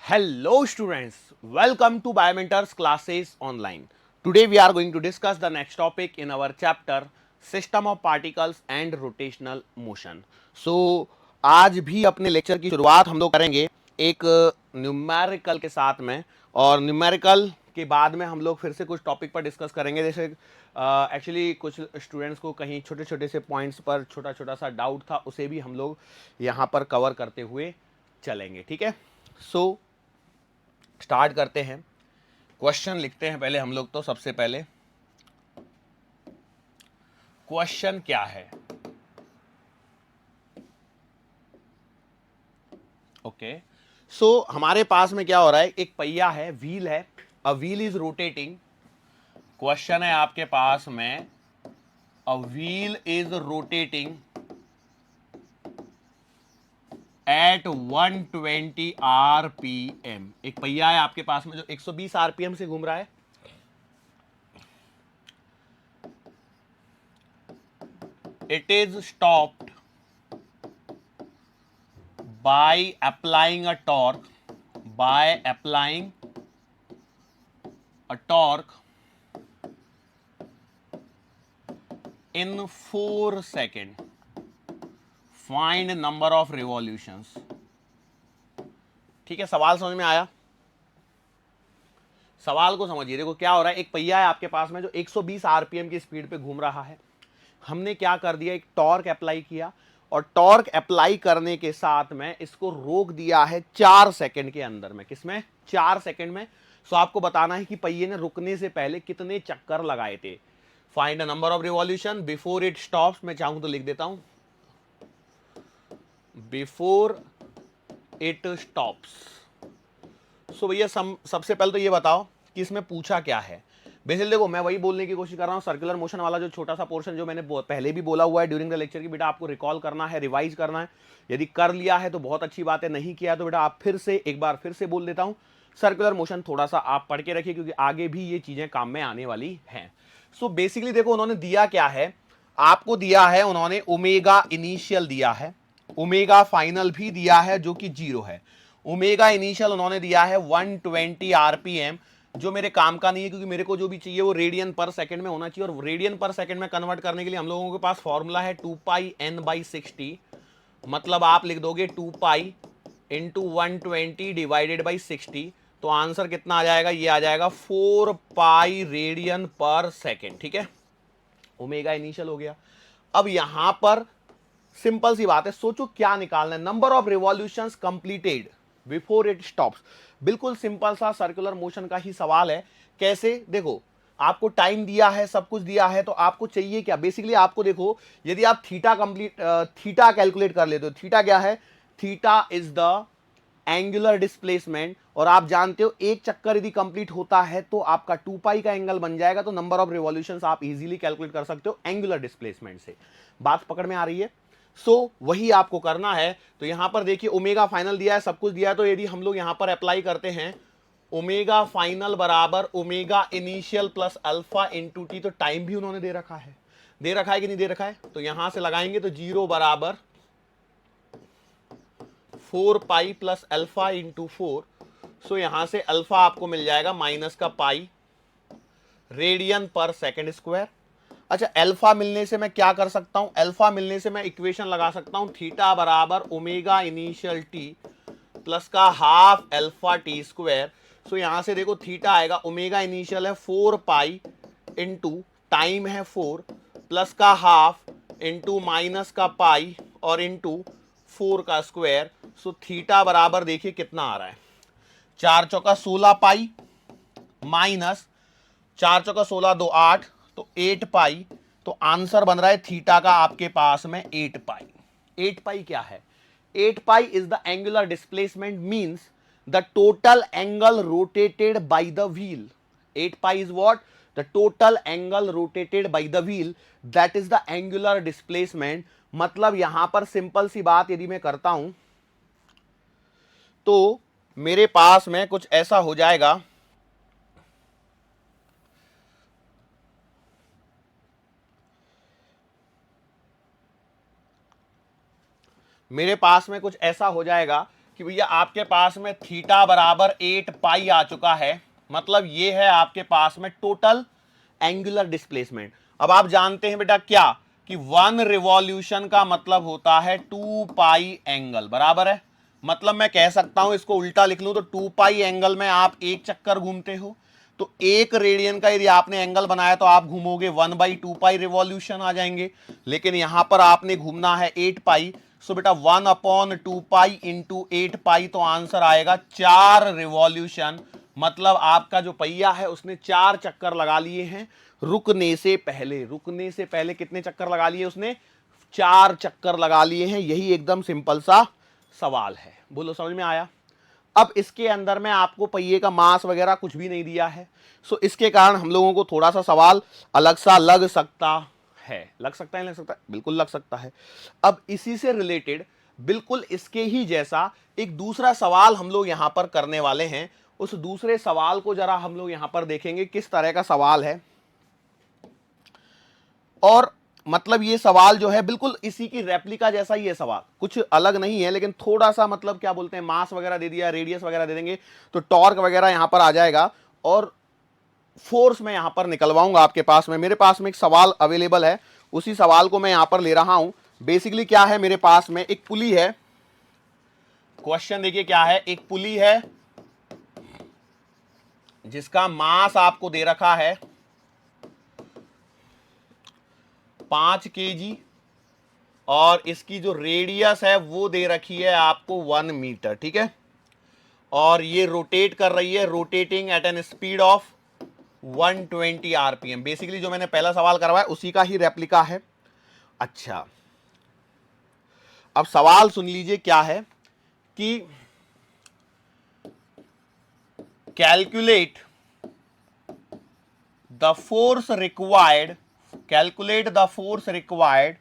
Hello students, welcome to Biomentors classes online. Today we are going to discuss the next topic in our chapter System of Particles and Rotational Motion. So आज भी अपने lecture की शुरुआत हम लोग करेंगे एक न्यूमेरिकल के साथ में, और न्यूमेरिकल के बाद में हम लोग फिर से कुछ टॉपिक पर डिस्कस करेंगे। जैसे एक्चुअली कुछ स्टूडेंट्स को कहीं छोटे छोटे से पॉइंट्स पर छोटा छोटा सा डाउट था, उसे भी हम लोग यहाँ पर कवर करते हुए चलेंगे। ठीक है, सो स्टार्ट करते हैं। क्वेश्चन लिखते हैं पहले हम लोग। तो सबसे पहले क्वेश्चन क्या है? ओके, सो हमारे पास में क्या हो रहा है, एक पहिया है, व्हील है, a wheel is rotating. Question है आपके पास में, a wheel is rotating at 120 RPM. एक पहिया है आपके पास में जो 120 आरपीएम से घूम रहा है। It is stopped by applying a torque in 4 seconds. Find number of revolutions. ठीक है, सवाल समझ में आया? सवाल को समझिए। देखो क्या हो रहा है, एक पहिया है आपके पास में जो 120 आरपीएम की स्पीड पे घूम रहा है। हमने क्या कर दिया, एक टॉर्क अप्लाई किया, और टॉर्क अप्लाई करने के साथ में इसको रोक दिया है 4 सेकंड के अंदर में। किसमें? 4 सेकंड में। सो आपको बताना है कि पहिए ने रुकने से पहले कितने चक्कर लगाए थे। Find the number of revolution before it stops. मैं चाहूं तो लिख देता हूं, बिफोर इट स्टॉप्स। सो भैया सबसे पहले तो ये बताओ कि इसमें पूछा क्या है। बेसिकली देखो, मैं वही बोलने की कोशिश कर रहा हूँ, सर्कुलर मोशन वाला जो छोटा सा पोर्शन जो मैंने पहले भी बोला हुआ है ड्यूरिंग द लेक्चर की, बेटा आपको रिकॉल करना है, रिवाइज करना है। यदि कर लिया है तो बहुत अच्छी बात है, नहीं किया तो बेटा आप फिर से एक बार फिर से बोल देता हूँ, सर्कुलर मोशन थोड़ा सा आप पढ़ के रखिए, क्योंकि आगे भी ये चीजें काम में आने वाली हैं। सो बेसिकली देखो, उन्होंने दिया क्या है आपको, दिया है उन्होंने ओमेगा इनिशियल दिया है, ओमेगा फाइनल भी दिया है जो कि 0 है। ओमेगा इनिशियल उन्होंने दिया है 120 आरपीएम, जो मेरे काम का नहीं है, क्योंकि मेरे को जो भी चाहिए वो रेडियन पर सेकंड में होना चाहिए, और रेडियन पर सेकंड में कन्वर्ट करने के लिए हम लोगों के पास फॉर्मूला है 2πn/60। मतलब आप लिख दोगे 2π इंटू 120 डिवाइडेड बाई 60। तो आंसर कितना आ जाएगा, ये आ जाएगा 4π रेडियन पर सेकेंड। ठीक है, ओमेगा इनिशियल हो गया। अब यहां पर सिंपल सी बात है, सोचो क्या निकालना है, number of revolutions completed before it stops. बिल्कुल सिंपल सा सर्कुलर मोशन का ही सवाल है। कैसे? देखो, आपको टाइम दिया है, सब कुछ दिया है, तो आपको चाहिए क्या? बेसिकली आपको देखो, यदि आप थीटा कैलकुलेट कर लेते हो, थीटा क्या है? Theta is the angular displacement, और आप जानते हो एक चक्कर यदि कंप्लीट होता है तो आपका 2π का एंगल बन जाएगा। तो नंबर ऑफ रिवॉल्यूशंस आप इजीली कैलकुलेट कर सकते हो एंगुलर डिस्प्लेसमेंट से। बात पकड़ में आ रही है? वही आपको करना है। तो यहां पर देखिए, ओमेगा फाइनल दिया है, सब कुछ दिया है, तो यदि हम लोग यहां पर अप्लाई करते हैं ओमेगा फाइनल बराबर omega initial plus alpha into T, तो टाइम भी उन्होंने दे रखा है, दे रखा है कि नहीं दे रखा है? तो यहां से लगाएंगे तो 0 बराबर 4π प्लस अल्फा इंटू 4। सो यहां से अल्फा आपको मिल जाएगा माइनस का पाई रेडियन पर सेकेंड स्क्वायर। अच्छा, अल्फा मिलने से मैं क्या कर सकता हूं? अल्फा मिलने से मैं इक्वेशन लगा सकता हूं, थीटा बराबर ओमेगा इनिशियल टी प्लस का हाफ अल्फा टी स्क्वायर। सो यहां से देखो, थीटा आएगा, ओमेगा इनिशियल है 4π इंटू टाइम है 4 प्लस का हाफ इंटू माइनस का पाई और इंटू 4 का स्क्वायर। सो थीटा बराबर देखिए कितना आ रहा है, 4 चौका 16π माइनस 4 चौका 16 2 8, तो 8π। तो आंसर बन रहा है थीटा का आपके पास में 8π। 8π क्या है? 8π is the angular displacement, means the total angle rotated by the wheel. 8π is what? The total angle rotated by the wheel, that is the angular displacement. मतलब यहां पर सिंपल सी बात यदि मैं करता हूं तो मेरे पास में कुछ ऐसा हो जाएगा, मेरे पास में कुछ ऐसा हो जाएगा कि भैया आपके पास में थीटा बराबर 8 पाई आ चुका है, मतलब ये है आपके पास में टोटल एंगुलर डिस्प्लेसमेंट। अब आप जानते हैं बेटा क्या कि 1 रिवॉल्यूशन का मतलब होता है 2 पाई एंगल, बराबर है। मतलब मैं कह सकता हूं, इसको उल्टा लिख लूं तो 2 पाई एंगल में आप एक चक्कर घूमते हो, तो 1 रेडियन का यदि आपने एंगल बनाया तो आप घूमोगे 1/2 पाई रिवॉल्यूशन आ जाएंगे। लेकिन यहां पर आपने घूमना है 8 पाई, सो बेटा 1/2 पाई इंटू 8 पाई, तो आंसर आएगा 4 रिवॉल्यूशन। मतलब आपका जो पहिया है उसने 4 चक्कर लगा लिए हैं रुकने से पहले। रुकने से पहले कितने चक्कर लगा लिए उसने? 4 चक्कर लगा लिए हैं। यही एकदम सिंपल सा सवाल है। बोलो समझ में आया? अब इसके अंदर में आपको पहिए का मास वगैरह कुछ भी नहीं दिया है, सो इसके कारण हम लोगों को थोड़ा सा सवाल अलग सा लग सकता है। लग सकता है, लग सकता है, बिल्कुल लग सकता है। अब इसी से रिलेटेड बिल्कुल इसके ही जैसा एक दूसरा सवाल हम लोग यहां पर करने वाले हैं। उस दूसरे सवाल को जरा हम लोग यहां पर देखेंगे किस तरह का सवाल है। और मतलब ये सवाल जो है बिल्कुल इसी की रेप्लिका जैसा ही है सवाल, कुछ अलग नहीं है, लेकिन थोड़ा सा मतलब क्या बोलते हैं, मास वगैरह दे दिया, रेडियस वगैरह दे देंगे तो टॉर्क वगैरह यहां पर आ जाएगा और फोर्स मैं यहां पर निकलवाऊंगा आपके पास में। मेरे पास में एक सवाल अवेलेबल है, उसी सवाल को मैं यहां पर ले रहा हूं। बेसिकली क्या है, मेरे पास में एक पुली है। क्वेश्चन देखिए क्या है, एक पुली है जिसका मास आपको दे रखा है 5 kg और इसकी जो रेडियस है वो दे रखी है आपको 1 मीटर, ठीक है। और ये रोटेट कर रही है, rotating at an speed of 120 RPM. Basically जो मैंने पहला सवाल करवाया उसी का ही रेप्लिका है। अच्छा, अब सवाल सुन लीजिए क्या है कि calculate the force required, calculate the force required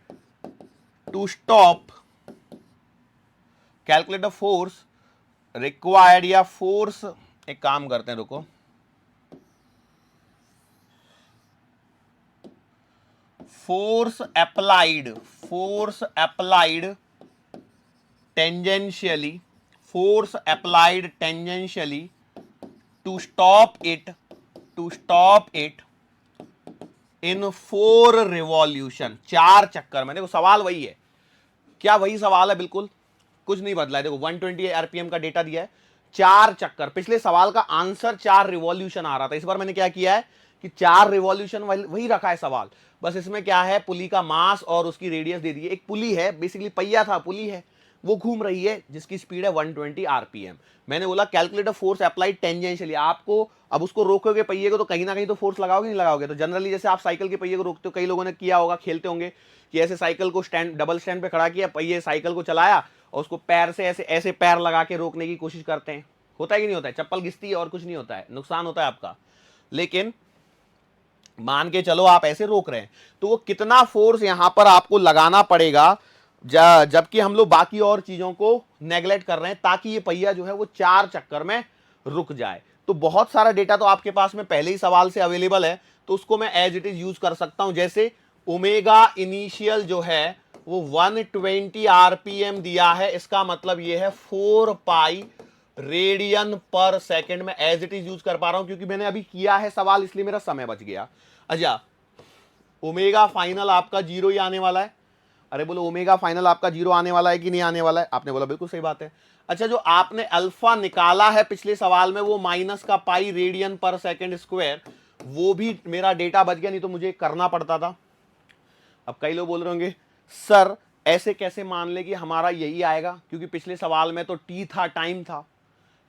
to stop, calculate the force required, या फोर्स, एक काम करते हैं, रुको, force applied, force applied tangentially, force applied tangentially to stop it, to stop it in 4 revolution, 4 चक्कर में। देखो सवाल वही है, क्या वही सवाल है, बिल्कुल कुछ नहीं बदला है। देखो 120 आरपीएम का डेटा दिया है, 4 चक्कर। पिछले सवाल का आंसर 4 रिवॉल्यूशन आ रहा था, इस बार मैंने क्या किया है कि 4 रिवॉल्यूशन वही रखा है सवाल। बस इसमें क्या है, पुली का मास और उसकी रेडियस दे दी है। एक पुली है, बेसिकली पहिया था, पुली है, वो घूम रही है जिसकी स्पीड है 120 आरपीएम। मैंने बोला कैलकुलेट फोर्स अप्लाइड टेंजेंशियली, आपको अब उसको रोकोगे पहिए को तो कहीं ना कहीं तो फोर्स लगाओगे, नहीं लगाओगे? तो जनरली जैसे आप साइकिल के पहिए को रोकते हो, कई लोगों ने किया होगा, खेलते होंगे कि ऐसे साइकिल को स्टैंड, डबल स्टैंड पे खड़ा किया, पहिए साइकिल को चलाया और उसको पैर से ऐसे ऐसे पैर लगा के रोकने की कोशिश करते हैं। होता है कि नहीं होता है? चप्पल घिसती है और कुछ नहीं होता है, नुकसान होता है आपका। लेकिन मान के चलो आप ऐसे रोक रहे हैं, तो वो कितना फोर्स यहां पर आपको लगाना पड़ेगा, जबकि हम लोग बाकी और चीजों को नेग्लेक्ट कर रहे हैं, ताकि ये पहिया जो है वो 4 चक्कर में रुक जाए। तो बहुत सारा डेटा तो आपके पास में पहले ही सवाल से अवेलेबल है, तो उसको मैं एज इट इज यूज कर सकता हूं। जैसे ओमेगा इनिशियल जो है वो 120 आरपीएम दिया है, इसका मतलब ये है 4 पाई रेडियन पर सेकंड में एज इट इज यूज कर पा रहा हूं, क्योंकि मैंने अभी किया है सवाल, इसलिए मेरा समय बच गया। अच्छा, ओमेगा फाइनल आपका 0 ही आने वाला है। अरे बोलो ओमेगा फाइनल आपका 0 आने वाला है कि नहीं आने वाला है? आपने बोला बिल्कुल सही बात है। अच्छा, जो आपने अल्फा निकाला है पिछले सवाल में वो माइनस का पाई रेडियन पर सेकंड स्क्वायर, वो भी मेरा डेटा बच गया, नहीं तो मुझे करना पड़ता था। अब कई लोग बोल रहे होंगे सर ऐसे कैसे मान ले कि हमारा यही आएगा, क्योंकि पिछले सवाल में तो टी था, टाइम था,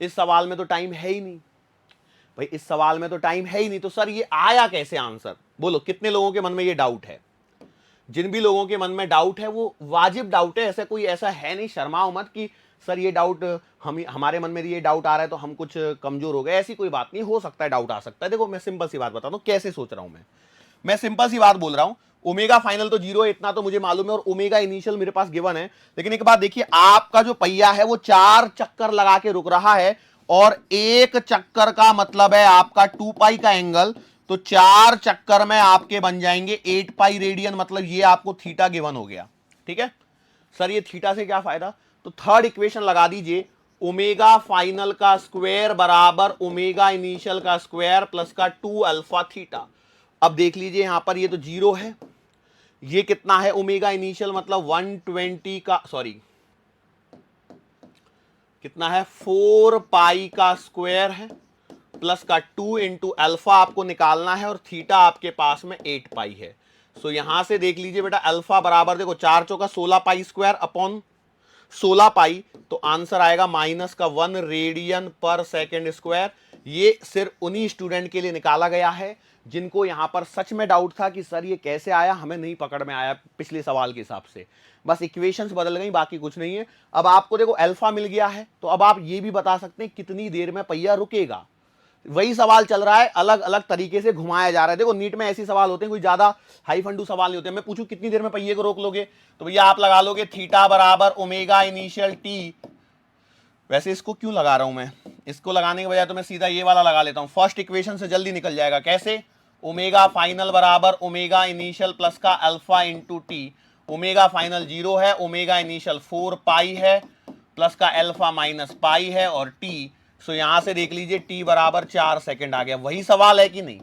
इस सवाल में तो टाइम है ही नहीं। भाई इस सवाल में तो टाइम है ही नहीं, तो सर ये आया कैसे आंसर? बोलो कितने लोगों के मन में ये डाउट है? जिन भी लोगों के मन में डाउट है वो वाजिब डाउट है, ऐसा कोई ऐसा है नहीं, शर्माओ मत कि सर ये डाउट हमारे मन में ये डाउट आ रहा है तो हम कुछ कमजोर हो गए, ऐसी कोई बात नहीं। हो सकता है डाउट आ सकता है। देखो मैं सिंपल सी बात बताता हूं कैसे सोच रहा हूं मैं सिंपल सी बात बोल रहा हूं। ओमेगा फाइनल तो 0 है, इतना तो मुझे मालूम है, और ओमेगा इनिशियल मेरे पास गिवन है। लेकिन एक बात देखिए, आपका जो पहिया है वो 4 चक्कर लगा के रुक रहा है, और एक चक्कर का मतलब है आपका 2 पाई का एंगल, तो 4 चक्कर में आपके बन जाएंगे 8 पाई रेडियन, मतलब ये आपको थीटा गिवन हो गया। ठीक है सर, ये थीटा से क्या फायदा? तो थर्ड इक्वेशन लगा दीजिए, ओमेगा फाइनल का स्क्वायर बराबर ओमेगा इनिशियल का स्क्वायर प्लस का 2 अल्फा थीटा। अब देख लीजिए यहां पर ये तो 0 है, ये कितना है ओमेगा इनिशियल मतलब 120 का, सॉरी कितना है 4 पाई का स्क्वायर है प्लस का 2 इंटू अल्फा आपको निकालना है और थीटा आपके पास में 8 पाई है। सो यहां से देख लीजिए बेटा अल्फा बराबर देखो 4 चौका 16 पाई स्क्वायर अपॉन 16 पाई, तो आंसर आएगा माइनस का 1 रेडियन पर सेकेंड स्क्वायर। ये सिर्फ उन्हीं स्टूडेंट के लिए निकाला गया है जिनको यहां पर सच में डाउट था कि सर ये कैसे आया, हमें नहीं पकड़ में आया पिछले सवाल के हिसाब से, बस इक्वेशंस बदल गई, बाकी कुछ नहीं है। अब आपको देखो अल्फा मिल गया है, तो अब आप ये भी बता सकते हैं कितनी देर में पहिया रुकेगा। वही सवाल चल रहा है, अलग अलग तरीके से घुमाया जा रहा है। देखो नीट में ऐसे सवाल होते हैं, कोई ज्यादा हाई फंडू सवाल नहीं होते। मैं पूछूं कितनी देर में पहिए को रोक लोगे, तो भैया आप लगा लोगे थीटा बराबर ओमेगा इनिशियल टी। वैसे इसको क्यों लगा रहा हूं मैं, इसको लगाने के बजाय तो मैं सीधा ये वाला लगा लेता हूं, फर्स्ट इक्वेशन से जल्दी निकल जाएगा। कैसे, ओमेगा फाइनल बराबर ओमेगा इनिशियल प्लस का alpha into T. Omega final 0 है, ओमेगा इनिशियल 4 पाई है प्लस का अल्फा माइनस पाई है और टी। सो यहां से देख लीजिए टी बराबर 4 सेकंड आ गया। वही सवाल है कि नहीं,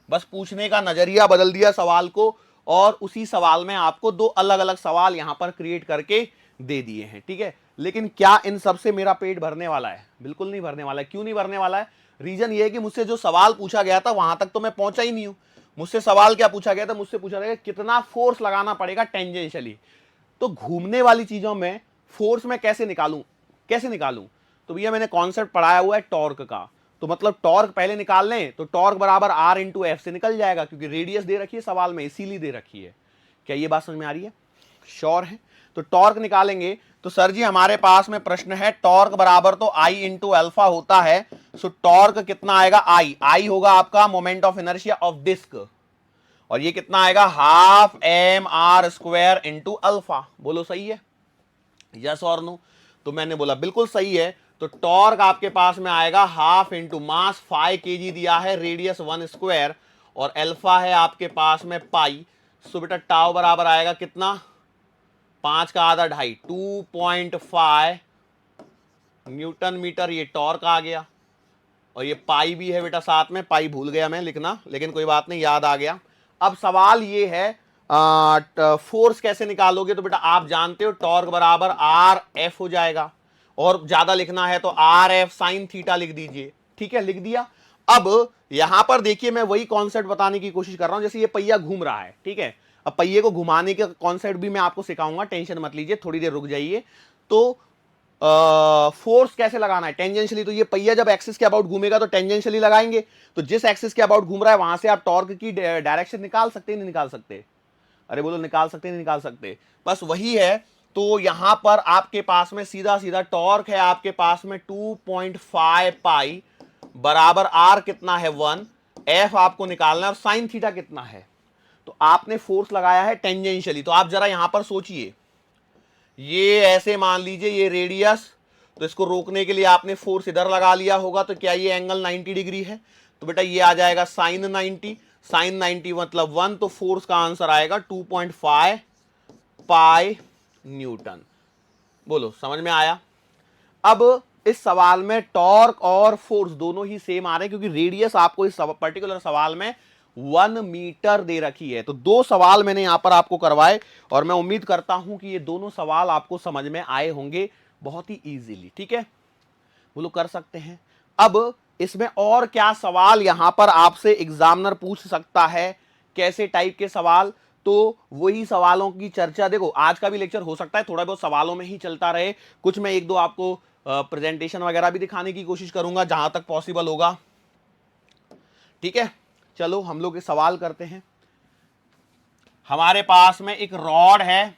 बस पूछने का नजरिया बदल दिया सवाल को, और उसी सवाल में आपको दो अलग अलग सवाल यहां पर क्रिएट करके दे दिए हैं। ठीक है, लेकिन क्या इन सब से मेरा पेट भरने वाला है? बिल्कुल नहीं भरने वाला है। क्यों नहीं भरने वाला है? रीजन ये है कि मुझसे जो सवाल पूछा गया था वहां तक तो मैं पहुंचा ही नहीं हूं। मुझसे सवाल क्या पूछा गया था, मुझसे पूछा गया कितना फोर्स लगाना पड़ेगा टेंजेंशियली। तो घूमने वाली चीजों में फोर्स में कैसे निकालूं, तो भैया मैंने कॉन्सेप्ट पढ़ाया हुआ है टॉर्क का, तो मतलब टॉर्क पहले निकाल लें तो टॉर्क बराबर आर इंटू एफ से निकल जाएगा, क्योंकि रेडियस दे रखी है सवाल में, इसीलिए दे रखी है। क्या ये बात समझ में आ रही है? श्योर है? तो टॉर्क निकालेंगे तो सर जी हमारे पास में प्रश्न है टॉर्क बराबर तो आई इंटू अल्फा होता है। सो टॉर्क कितना आएगा, आई होगा आपका moment of inertia of disc, और ये कितना आएगा half M R square into alpha. बोलो सही है, यस और नो? तो मैंने बोला बिल्कुल सही है। तो टॉर्क आपके पास में आएगा हाफ इंटू मास 5 kg दिया है, रेडियस 1 स्क्वायर, और अल्फा है आपके पास में पाई। सो बेटा टाउ बराबर आएगा कितना, 5 का आधा 2.5 2.5 न्यूटन मीटर। ये टॉर्क आ गया, और ये पाई भी है बेटा साथ में, पाई भूल गया मैं लिखना, लेकिन कोई बात नहीं, याद आ गया। अब सवाल ये है फोर्स कैसे निकालोगे, तो बेटा आप जानते हो टॉर्क बराबर आर एफ हो जाएगा, और ज्यादा लिखना है तो आर एफ साइन थीटा लिख दीजिए। ठीक है, लिख दिया। अब यहां पर देखिए मैं वही कॉन्सेप्ट बताने की कोशिश कर रहा हूं, जैसे ये पहिया घूम रहा है, ठीक है, अब पहिए को घुमाने का कॉन्सेप्ट भी मैं आपको सिखाऊंगा, टेंशन मत लीजिए, थोड़ी देर रुक जाइए। तो फोर्स कैसे लगाना है टेंजेंशियली, तो ये पहिया जब एक्सिस के अबाउट घूमेगा तो टेंजेंशियली लगाएंगे, तो जिस एक्सिस के अबाउट घूम रहा है वहां से आप टॉर्क की डायरेक्शन निकाल सकते नहीं निकाल सकते? अरे बोलो निकाल सकते नहीं निकाल सकते? बस वही है। तो यहां पर आपके पास में सीधा सीधा टॉर्क है आपके पास में 2.5 पाई बराबर आर कितना है 1, एफ आपको निकालना है, और साइन थीटा कितना है। तो आपने फोर्स लगाया है टेंजेंशियली, तो आप जरा यहां पर सोचिए, ये ऐसे मान लीजिए ये रेडियस, तो इसको रोकने के लिए आपने फोर्स इधर लगा लिया होगा, तो क्या ये एंगल 90 डिग्री है, तो बेटा ये आ जाएगा साइन 90, साइन 90 मतलब 1, तो फोर्स का आंसर आएगा 2.5 पाई न्यूटन। बोलो समझ में आया? अब इस सवाल में टॉर्क और फोर्स दोनों ही सेम आ रहे हैं, क्योंकि रेडियस आपको इस पर्टिकुलर सवाल में 1 मीटर दे रखी है। तो दो सवाल मैंने यहां पर आपको करवाए, और मैं उम्मीद करता हूं कि ये दोनों सवाल आपको समझ में आए होंगे बहुत ही इजीली। ठीक है, बोलो कर सकते हैं। अब इसमें और क्या सवाल यहां पर आपसे एग्जामिनर पूछ सकता है, कैसे टाइप के सवाल, तो वही सवालों की चर्चा, देखो आज का भी लेक्चर हो सकता है थोड़ा बहुत सवालों में ही चलता रहे, कुछ मैं एक दो आपको प्रेजेंटेशन वगैरह भी दिखाने की कोशिश करूंगा जहां तक पॉसिबल होगा। ठीक है, चलो हम लोग एक सवाल करते हैं। हमारे पास में एक रॉड है,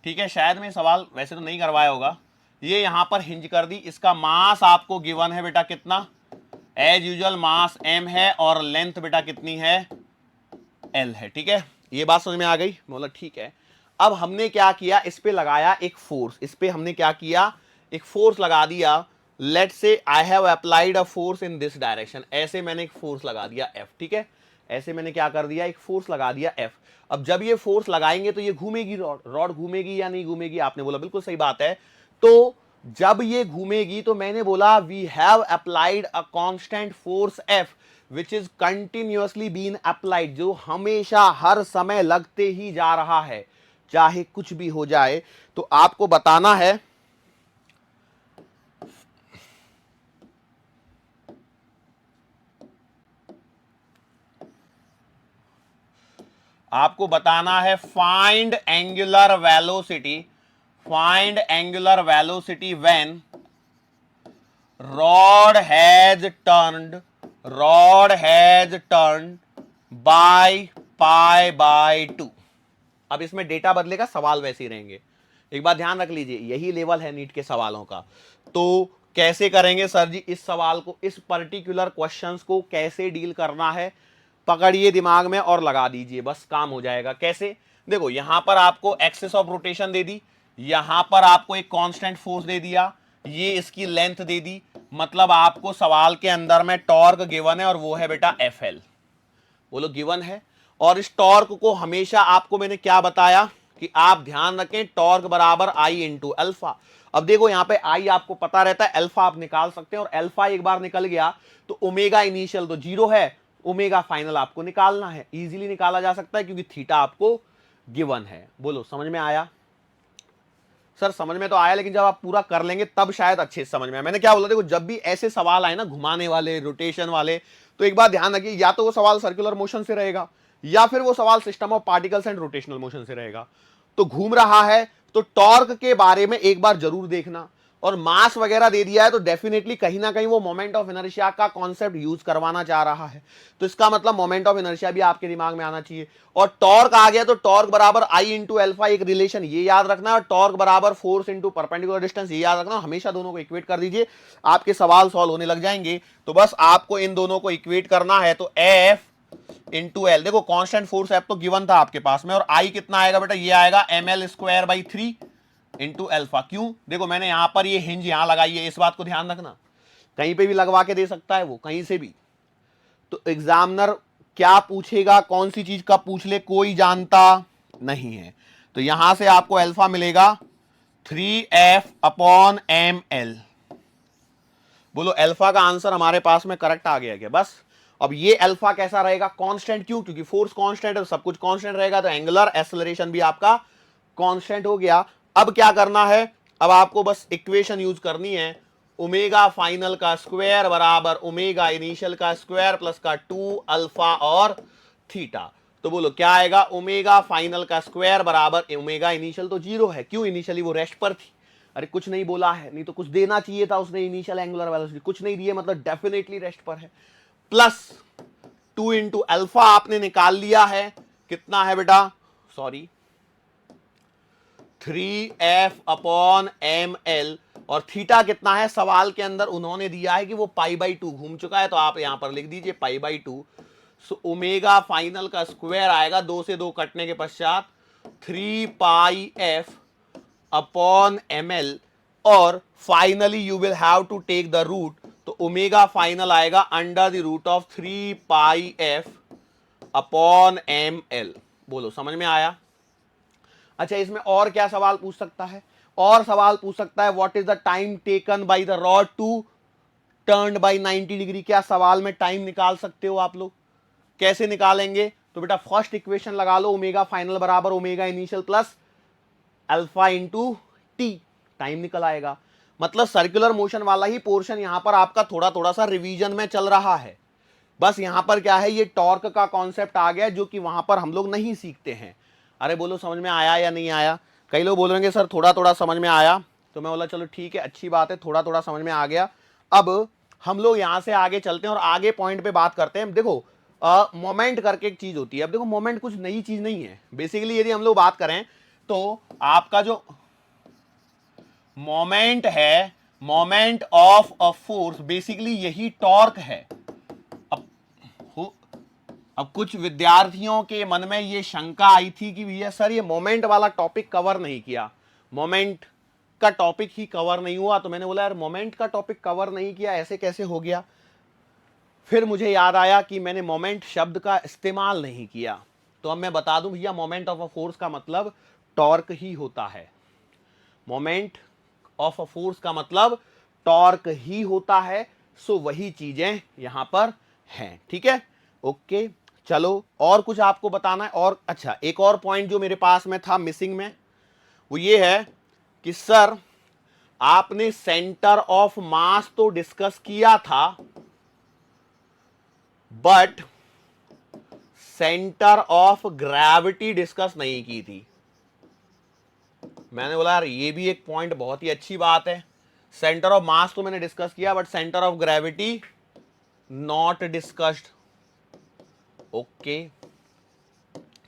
ठीक है, शायद मैं सवाल वैसे तो नहीं करवाया होगा, ये यहां पर हिंज कर दी, इसका मास आपको गिवन है बेटा कितना, एज यूजुअल मास m है, और लेंथ बेटा कितनी है, l है। ठीक है, ये बात समझ में आ गई? बोला ठीक है। अब हमने क्या किया, इस पे लगाया एक फोर्स, इस पे हमने क्या किया, एक फोर्स लगा दिया। Let's say I have applied a force in this direction, ऐसे मैंने एक फोर्स लगा दिया F। ठीक है, ऐसे मैंने क्या कर दिया, एक फोर्स लगा दिया F। अब जब ये फोर्स लगाएंगे तो ये घूमेगी, रॉड घूमेगी या नहीं घूमेगी? आपने बोला बिल्कुल सही बात है। तो जब ये घूमेगी तो मैंने बोला we have applied a constant force F which is continuously been applied, जो हमेशा हर समय लगते ही जा रहा है चाहे कुछ भी हो जाए। तो आपको बताना है find angular velocity, find angular velocity when rod has turned, rod has turned by pi by 2। अब इसमें डेटा बदलेगा, सवाल वैसे ही रहेंगे। एक बात ध्यान रख लीजिए, यही लेवल है नीट के सवालों का। तो कैसे करेंगे सर जी इस सवाल को, इस पर्टिकुलर क्वेश्चंस को कैसे डील करना है, पकड़िए दिमाग में और लगा दीजिए, बस काम हो जाएगा। कैसे, देखो यहां पर आपको एक्सिस ऑफ रोटेशन दे दी, यहां पर आपको एक कांस्टेंट फोर्स दे दिया, ये इसकी लेंथ दे दी, मतलब आपको सवाल के अंदर में टॉर्क गिवन है और वो है बेटा एफ एल, बोलो गिवन है। और इस टॉर्क को हमेशा आपको मैंने क्या बताया कि आप ध्यान रखें टॉर्क बराबर आई इंटू अल्फा। अब देखो यहां पे आई आपको पता रहता है, अल्फा आप निकाल सकते हैं, और अल्फा एक बार निकल गया तो ओमेगा इनिशियल तो जीरो है, ओमेगा फाइनल आपको निकालना है, इजीली निकाला जा सकता है क्योंकि थीटा आपको गिवन है। बोलो समझ में आया? सर समझ में तो आया, लेकिन जब आप पूरा कर लेंगे तब शायद अच्छे से समझ में आए। मैंने क्या बोला, देखो जब भी ऐसे सवाल आए ना घुमाने वाले, रोटेशन वाले, तो एक बात ध्यान रखिए, या तो वो सवाल सर्कुलर मोशन से रहेगा या फिर वो सवाल system of particles and rotational motion से रहेगा। तो घूम रहा है तो टॉर्क के बारे में एक बार जरूर देखना, और मास वगैरह दे दिया है तो डेफिनेटली कहीं ना कहीं वो मोमेंट ऑफ इनर्शिया का कॉन्सेप्ट यूज करवाना चाह रहा है, तो इसका मतलब मोमेंट ऑफ इनर्शिया भी आपके दिमाग में आना चाहिए। और टॉर्क आ गया तो टॉर्क बराबर आई इंटू एल्फा, एक रिलेशन ये याद रखना है, और टॉर्क बराबर फोर्स इंटू परपेंडिकुलर डिस्टेंस ये याद रखना, हमेशा दोनों को इक्वेट कर दीजिए, आपके सवाल सॉल्व होने लग जाएंगे। तो बस आपको इन दोनों को इक्वेट करना है, तो एफ इंटू एल, देखो कांस्टेंट फोर्स एफ तो गिवन था आपके पास में, और आई कितना आएगा बेटा, ये आएगा M L square by 3 into alpha. क्यों, देखो मैंने यहां पर ये हिंज यहां लगाई है, इस बात को ध्यान रखना, कहीं पे भी लगवा के दे सकता है वो, कहीं से भी। तो एग्जामिनर क्या पूछेगा, कौन सी चीज का पूछ ले, कोई जानता नहीं है। तो यहां से आपको अल्फा मिलेगा 3f अपॉन एम एल। बोलो अल्फा का आंसर हमारे पास में करेक्ट आ गया क्या? बस अब ये अल्फा कैसा रहेगा, कांस्टेंट, क्यों, क्योंकि फोर्स कांस्टेंट है, सब कुछ कांस्टेंट रहेगा, तो एंगुलर एक्सेलरेशन भी आपका कांस्टेंट हो गया। अब क्या करना है, अब आपको बस इक्वेशन यूज करनी है, ओमेगा फाइनल का स्क्वायर बराबर ओमेगा इनिशियल का स्क्वायर प्लस का 2 अल्फा और थीटा। तो बोलो क्या आएगा, ओमेगा फाइनल का स्क्वायर बराबर ओमेगा इनिशियल तो जीरो है, क्यों, इनिशियली वो रेस्ट पर थी, अरे कुछ नहीं बोला है, नहीं तो कुछ देना चाहिए था उसने, इनिशियल एंगुलर वेलोसिटी कुछ नहीं दिए, मतलब डेफिनेटली रेस्ट पर है, प्लस 2 इंटू अल्फा आपने निकाल लिया है, कितना है बेटा, sorry 3f upon M L, और थीटा कितना है, सवाल के अंदर उन्होंने दिया है कि वो पाई बाई 2 घूम चुका है, तो आप यहां पर लिख दीजिए pi by 2। So omega final का स्क्वायर आएगा, 2 से 2 कटने के पश्चात 3 pi F upon M L, और finally you will have to take the root, तो ओमेगा फाइनल आएगा under the root of 3 pi F upon M L. बोलो समझ में आया? अच्छा इसमें और क्या सवाल पूछ सकता है, और सवाल पूछ सकता है what is the time taken by the rod to turn by 90 degree. क्या सवाल में टाइम निकाल सकते हो आप लोग? कैसे निकालेंगे, तो बेटा फर्स्ट इक्वेशन लगा लो, ओमेगा फाइनल बराबर omega initial plus alpha into T, time निकल आएगा। मतलब सर्कुलर मोशन वाला ही पोर्शन यहां पर आपका थोड़ा थोड़ा सा रिवीजन में चल रहा है, बस यहां पर क्या है, ये टॉर्क का कॉन्सेप्ट आ गया जो कि वहां पर हम लोग नहीं सीखते हैं। अरे बोलो समझ में आया या नहीं आया? कई लोग बोलेंगे सर थोड़ा थोड़ा समझ में आया, तो मैं बोला चलो ठीक है अच्छी बात है, थोड़ा थोड़ा समझ में आ गया। अब हम लोग यहां से आगे चलते हैं और आगे पॉइंट पे बात करते हैं। देखो मोमेंट करके एक चीज होती है। अब देखो मोमेंट कुछ नई चीज नहीं है, बेसिकली यदि हम लोग बात करें तो आपका जो मोमेंट है, moment of a force, basically यही टॉर्क है। अब कुछ विद्यार्थियों के मन में ये शंका आई थी कि भैया सर ये मोमेंट वाला टॉपिक कवर नहीं किया, मोमेंट का टॉपिक ही कवर नहीं हुआ। तो मैंने बोला यार मोमेंट का टॉपिक कवर नहीं किया ऐसे कैसे हो गया? फिर मुझे याद आया कि मैंने मोमेंट शब्द का इस्तेमाल नहीं किया। तो अब मैं बता दूं भैया मोमेंट ऑफ अ फोर्स का मतलब टॉर्क ही होता है। मोमेंट ऑफ अ फोर्स का मतलब टॉर्क ही होता है। सो वही चीजें यहां पर हैं, ठीक है। ओके, चलो और कुछ आपको बताना है? और अच्छा, एक और पॉइंट जो मेरे पास में था मिसिंग में, वो ये है कि सर आपने सेंटर ऑफ मास तो डिस्कस किया था, but centre of gravity discuss नहीं की थी। मैंने बोला यार ये भी एक पॉइंट बहुत ही अच्छी बात है। सेंटर ऑफ मास तो मैंने डिस्कस किया, but centre of gravity not discussed. Okay,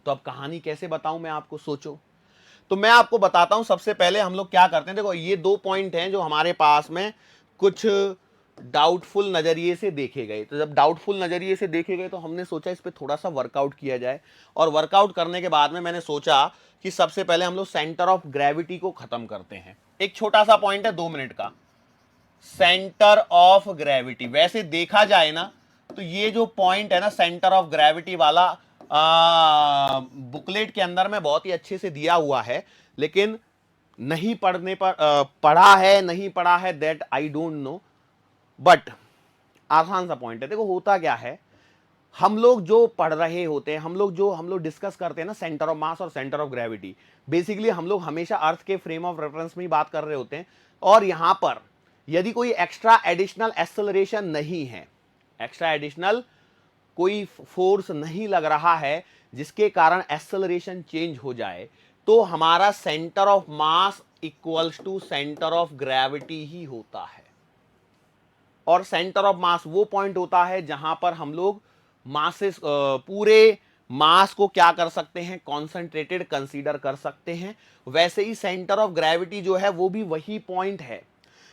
तो अब कहानी कैसे बताऊं मैं आपको, सोचो। तो मैं आपको बताता हूं। सबसे पहले हम लोग क्या करते हैं, देखो ये दो पॉइंट हैं जो हमारे पास में कुछ डाउटफुल नजरिए से देखे गए। तो जब डाउटफुल नजरिए से देखे गए तो हमने सोचा इस पे थोड़ा सा वर्कआउट किया जाए। और वर्कआउट करने के बाद में मैंने सोचा कि सबसे पहले हम लोग सेंटर ऑफ ग्रेविटी को खत्म करते हैं। एक छोटा सा पॉइंट है 2 मिनट का, सेंटर ऑफ ग्रेविटी। वैसे देखा जाए ना तो ये जो पॉइंट है ना सेंटर ऑफ ग्रेविटी वाला, बुकलेट के अंदर में बहुत ही अच्छे से दिया हुआ है, लेकिन नहीं पढ़ने पर पढ़ा है नहीं पढ़ा है that I don't know, but आसान सा पॉइंट है। देखो होता क्या है, हम लोग जो पढ़ रहे होते हैं, हम लोग डिस्कस करते हैं ना सेंटर ऑफ मास और सेंटर ऑफ ग्रेविटी, बेसिकली हम लोग हमेशा अर्थ के फ्रेम ऑफ रेफरेंस में ही बात कर रहे होते हैं। और यहां पर यदि कोई एक्स्ट्रा एडिशनल एक्सेलरेशन नहीं है, एक्स्ट्रा एडिशनल कोई फोर्स नहीं लग रहा है जिसके कारण एक्सेलरेशन चेंज हो जाए, तो हमारा centre of mass equals to centre of gravity ही होता है। और सेंटर ऑफ मास वो पॉइंट होता है जहां पर हम लोग मासेस, पूरे मास को क्या कर सकते हैं, कॉन्सेंट्रेटेड कंसीडर कर सकते हैं। वैसे ही सेंटर ऑफ ग्रेविटी जो है वो भी वही पॉइंट है,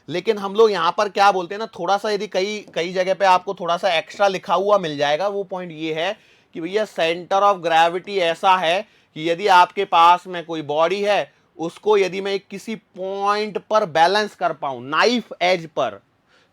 लेकिन हम लोग यहां पर क्या बोलते हैं ना, थोड़ा सा यदि कई कई जगह पे आपको थोड़ा सा एक्स्ट्रा लिखा हुआ मिल जाएगा। वो पॉइंट ये है कि भैया सेंटर ऑफ ग्रेविटी ऐसा है कि यदि आपके पास में कोई बॉडी है, उसको यदि मैं किसी पॉइंट पर बैलेंस कर पाऊं, नाइफ एज पर,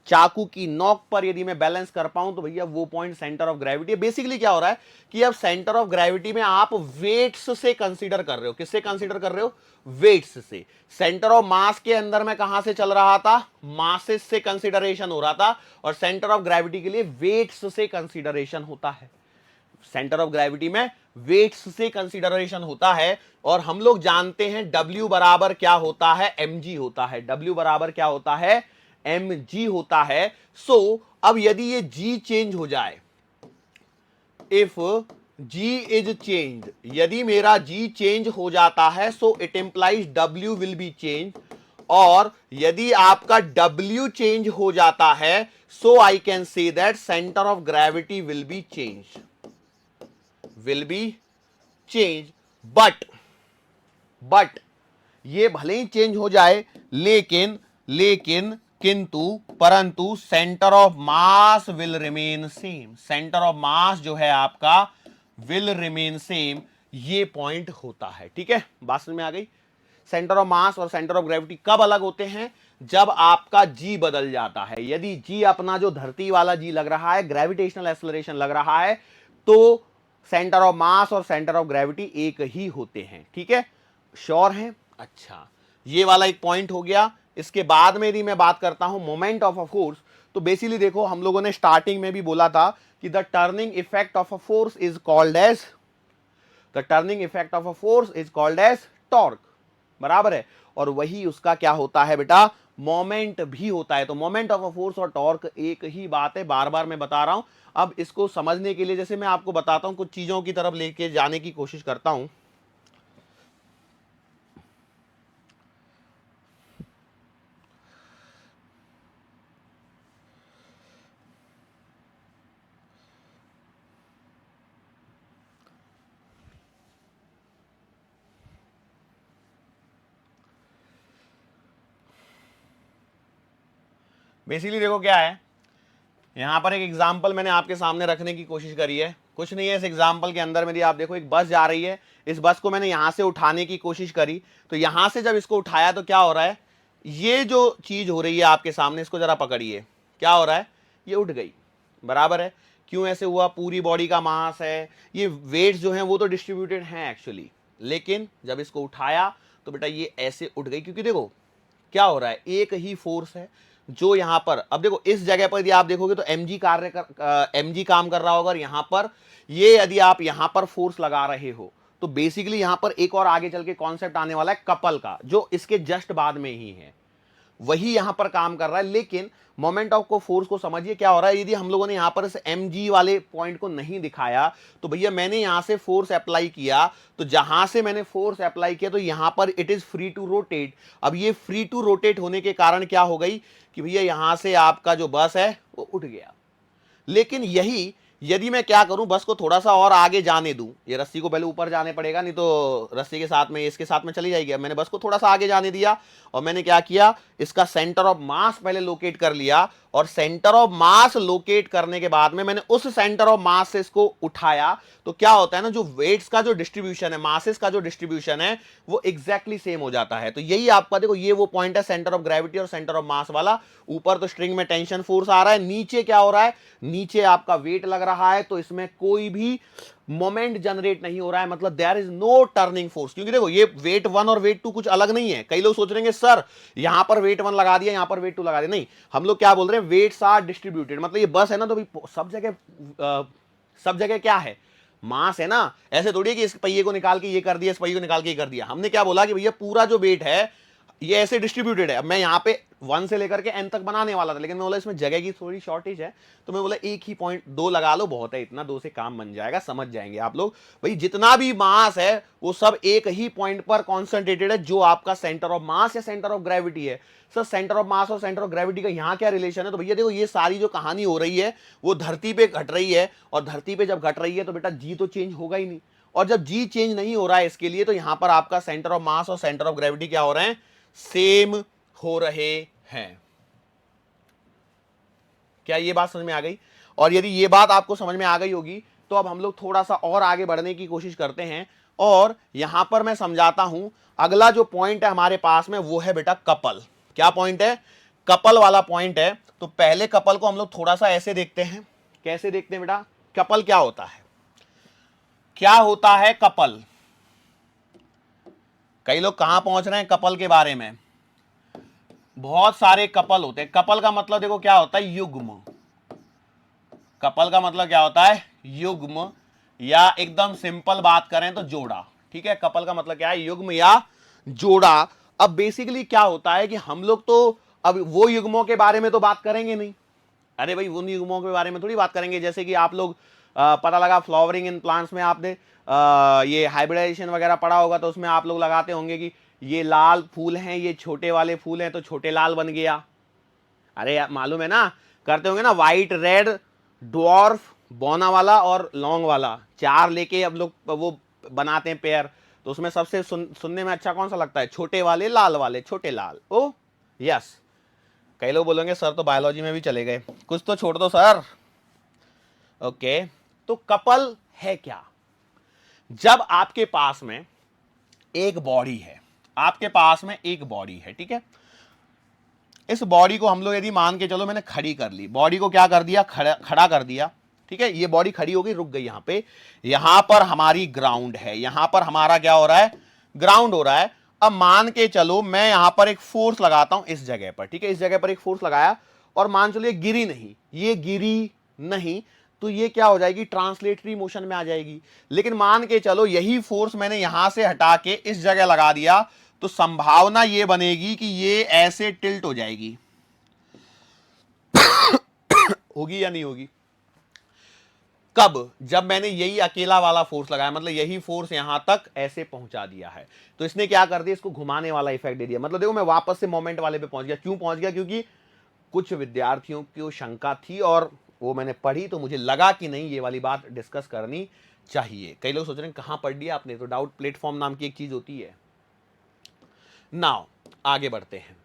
चाकू की नोक पर यदि मैं बैलेंस कर पाऊं, तो भैया वो पॉइंट सेंटर ऑफ ग्रेविटी है। बेसिकली क्या हो रहा है कि अब सेंटर ऑफ ग्रेविटी में आप वेट्स से कंसीडर कर रहे हो। किससे कंसीडर कर रहे हो? वेट्स से। सेंटर ऑफ मास के अंदर में कहां से चल रहा था? मासेस से कंसीडरेशन हो रहा था, और सेंटर ऑफ ग्रेविटी के लिए वेट्स से कंसीडरेशन होता है। सेंटर ऑफ ग्रेविटी में वेट्स से कंसीडरेशन होता है, और हम लोग जानते हैं W बराबर क्या होता है? mg होता है। W बराबर क्या होता है? mg होता है। सो अब यदि ये g चेंज हो जाए, इफ g इज चेंज, यदि मेरा g चेंज हो जाता है, so it implies W will be change. और यदि आपका W चेंज हो जाता है, so I can say that centre of gravity will be change, will be change. But ये भले ही चेंज हो जाए, लेकिन किंतु परंतु centre of mass will remain same. Centre of mass जो है आपका विल रिमेन सेम, ये पॉइंट होता है। ठीक है, बात समझ में आ गई? सेंटर ऑफ मास और सेंटर ऑफ ग्रेविटी कब अलग होते हैं? जब आपका जी बदल जाता है। यदि जी अपना जो धरती वाला जी लग रहा है, ग्रेविटेशनल एक्सेलरेशन लग रहा है, तो सेंटर ऑफ मास और सेंटर ऑफ ग्रेविटी एक ही होते हैं। ठीक है, श्योर हैं? अच्छा, ये वाला एक पॉइंट हो गया। इसके बाद में यदि मैं बात करता हूं मोमेंट ऑफ अ फोर्स, तो बेसिकली देखो हम लोगों ने स्टार्टिंग में भी बोला था कि the turning effect of a force is called as, the turning effect of a force is called as torque, बराबर है। और वही उसका क्या होता है बेटा? मोमेंट भी होता है। तो मोमेंट ऑफ अ फोर्स और टॉर्क एक ही बात है, बार बार मैं बता रहा हूं। अब इसको समझने के लिए जैसे मैं आपको बताता हूं, कुछ चीजों की तरफ लेके जाने की कोशिश करता हूं। बेसिकली देखो क्या है, यहां पर एक एग्जाम्पल मैंने आपके सामने रखने की कोशिश करी है। कुछ नहीं है इस एग्जाम्पल के अंदर में, आप देखो एक बस जा रही है, इस बस को मैंने यहां से उठाने की कोशिश करी, तो यहां से जब इसको उठाया तो क्या हो रहा है, ये जो चीज हो रही है आपके सामने, इसको जरा पकड़िए, क्या हो रहा है? ये उठ गई, बराबर है। क्यों ऐसे हुआ? पूरी बॉडी का मास है, ये वेट्स जो हैं वो तो डिस्ट्रीब्यूटेड हैं एक्चुअली, लेकिन जब इसको उठाया तो बेटा ये ऐसे उठ गई। क्योंकि देखो क्या हो रहा है, एक ही फोर्स है जो यहां पर, अब देखो इस जगह पर यदि आप देखोगे तो mg काम कर रहा होगा, और यहां पर ये यदि आप यहां पर फोर्स लगा रहे हो तो बेसिकली यहां पर एक और आगे चल के कॉन्सेप्ट आने वाला है कपल का, जो इसके जस्ट बाद में ही है, वही यहां पर काम कर रहा है। लेकिन मोमेंट ऑफ को फोर्स को समझिए क्या हो रहा है, यदि हम लोगों ने यहां पर इस mg वाले पॉइंट को नहीं दिखाया तो भैया मैंने यहां से फोर्स अप्लाई किया, तो जहां से मैंने फोर्स अप्लाई किया तो यहां पर it is free to rotate. अब ये फ्री टू रोटेट होने के कारण क्या हो गई कि भैया यहां से आपका जो बस है वो उठ गया। लेकिन यही यदि मैं क्या करूं, बस को थोड़ा सा और आगे जाने दूं, ये रस्सी को पहले ऊपर जाने पड़ेगा, नहीं तो रस्सी के साथ में इसके साथ में चली जाएगी। अब मैंने बस को थोड़ा सा आगे जाने दिया और मैंने क्या किया, इसका सेंटर ऑफ मास पहले लोकेट कर लिया, और सेंटर ऑफ मास लोकेट करने के बाद में मैंने उस सेंटर ऑफ मास से इसको उठाया। तो क्या होता है ना, जो वेट्स का जो डिस्ट्रीब्यूशन है, मासेस का जो डिस्ट्रीब्यूशन है, वो एग्जैक्टली सेम हो जाता है। तो यही आपका देखो ये वो पॉइंट है सेंटर ऑफ ग्रेविटी और सेंटर ऑफ मास वाला। ऊपर तो स्ट्रिंग में टेंशन फोर्स आ रहा है, नीचे क्या हो रहा है, नीचे आपका वेट लग रहा है, तो इसमें कोई भी मोमेंट जनरेट नहीं हो रहा है, मतलब there is no turning force. क्योंकि देखो ये वेट 1 और वेट 2 कुछ अलग नहीं है। कई लोग सोच रहे हैं सर यहां पर वेट 1 लगा दिया, यहां पर वेट 2 लगा दिया, नहीं, हम लोग क्या बोल रहे हैं, वेट्स आर डिस्ट्रीब्यूटेड। मतलब ये बस है ना, तो सब जगह क्या है, मास है ना। ऐसे थोड़ी है कि इस पहिए को निकाल के ये कर दिया, इस पहिए को निकाल के ये कर दिया। हमने क्या बोला कि भैया पूरा जो वेट है ये ऐसे डिस्ट्रीब्यूटेड है। अब मैं यहाँ पे 1 से लेकर के n तक बनाने वाला था, लेकिन मैं बोला इसमें जगह की थोड़ी शॉर्टेज है, तो मैं बोला एक ही पॉइंट 2 लगा लो, बहुत है इतना, 2 से काम बन जाएगा, समझ जाएंगे आप लोग। भाई जितना भी मास है वो सब एक ही पॉइंट पर कॉन्सेंट्रेटेड है, जो आपका सेंटर ऑफ मास या सेंटर ऑफ ग्रेविटी है। सर सेंटर ऑफ मास और सेंटर ऑफ ग्रेविटी का यहाँ क्या रिलेशन है, तो भैया देखो ये सारी जो कहानी हो रही है वो धरती पे घट रही है, और धरती पे जब घट रही है तो बेटा जी तो चेंज होगा ही नहीं, और जब जी चेंज नहीं हो रहा है इसके लिए, तो यहां पर आपका सेंटर ऑफ मास और सेंटर ऑफ ग्रेविटी क्या हो रहे हैं, सेम हो रहे हैं। क्या ये बात समझ में आ गई? और यदि ये बात आपको समझ में आ गई होगी तो अब हम लोग थोड़ा सा और आगे बढ़ने की कोशिश करते हैं, और यहां पर मैं समझाता हूं। अगला जो पॉइंट है हमारे पास में वो है बेटा कपल। क्या पॉइंट है? कपल वाला पॉइंट है। तो पहले कपल को हम लोग थोड़ा सा ऐसे देखते हैं। कैसे देखते हैं बेटा? कपल क्या होता है, क्या होता है कपल? कई लोग कहां पहुंच रहे हैं कपल के बारे में? बहुत सारे कपल होते हैं। कपल का मतलब देखो क्या होता है, युग्म। कपल का मतलब क्या होता है, युग्म, या एकदम सिंपल बात करें तो जोड़ा। ठीक है, कपल का मतलब क्या है, युग्म या जोड़ा। अब बेसिकली क्या होता है कि हम लोग तो अब वो युग्मों के बारे में तो बात करेंगे नहीं। अरे भाई उन युग्मों के बारे में थोड़ी बात करेंगे, जैसे कि आप लोग पता लगा फ्लावरिंग इन प्लांट्स में आपने ये हाइब्रिडाइजेशन वगैरह पढ़ा होगा, तो उसमें आप लोग लगाते होंगे कि ये लाल फूल हैं, ये छोटे वाले फूल हैं, तो छोटे लाल बन गया। अरे मालूम है ना, करते होंगे ना, व्हाइट रेड ड्वार्फ बोना वाला और लॉन्ग वाला, 4 लेके अब लोग वो बनाते हैं पेयर। तो उसमें सबसे सुनने में अच्छा कौन सा लगता है, छोटे वाले लाल वाले, छोटे लाल। ओ यस, कई लोग बोलेंगे सर तो बायोलॉजी में भी चले गए, कुछ तो छोड़ दो सर। ओके, तो कपल है क्या? जब आपके पास में एक बॉडी है, आपके पास में एक बॉडी है, ठीक है, इस बॉडी को हम लोग यदि मान के चलो मैंने खड़ी कर ली, बॉडी को क्या कर दिया, खड़ा कर दिया, ठीक है, ये बॉडी खड़ी हो गई, रुक गई यहां पे। यहां पर हमारी ग्राउंड है, यहां पर हमारा क्या हो रहा है, ग्राउंड हो रहा है। अब मान के चलो मैं यहां पर एक फोर्स लगाता हूं इस जगह पर, ठीक है, इस जगह पर एक फोर्स लगाया, और मान चलो ये गिरी नहीं, ये गिरी नहीं, तो ये क्या हो जाएगी, ट्रांसलेटरी मोशन में आ जाएगी। लेकिन मान के चलो यही फोर्स मैंने यहां से हटा के इस जगह लगा दिया, तो संभावना ये बनेगी कि ये ऐसे टिल्ट हो जाएगी। होगी या नहीं होगी? कब? जब मैंने यही अकेला वाला फोर्स लगाया, मतलब यही फोर्स यहां तक ऐसे पहुंचा दिया है, तो इसने क्या कर दिया, इसको घुमाने वाला इफेक्ट दे दिया। मतलब देखो मैं वापस से मोमेंट वाले पे पहुंच गया। क्यों पहुंच गया? क्योंकि कुछ विद्यार्थियों की शंका थी और वो मैंने पढ़ी, तो मुझे लगा कि नहीं ये वाली बात डिस्कस करनी चाहिए। कई लोग सोच रहे हैं कहां पढ़ लिया आपने, तो डाउट प्लेटफॉर्म नाम की एक चीज होती है। नाउ आगे बढ़ते हैं।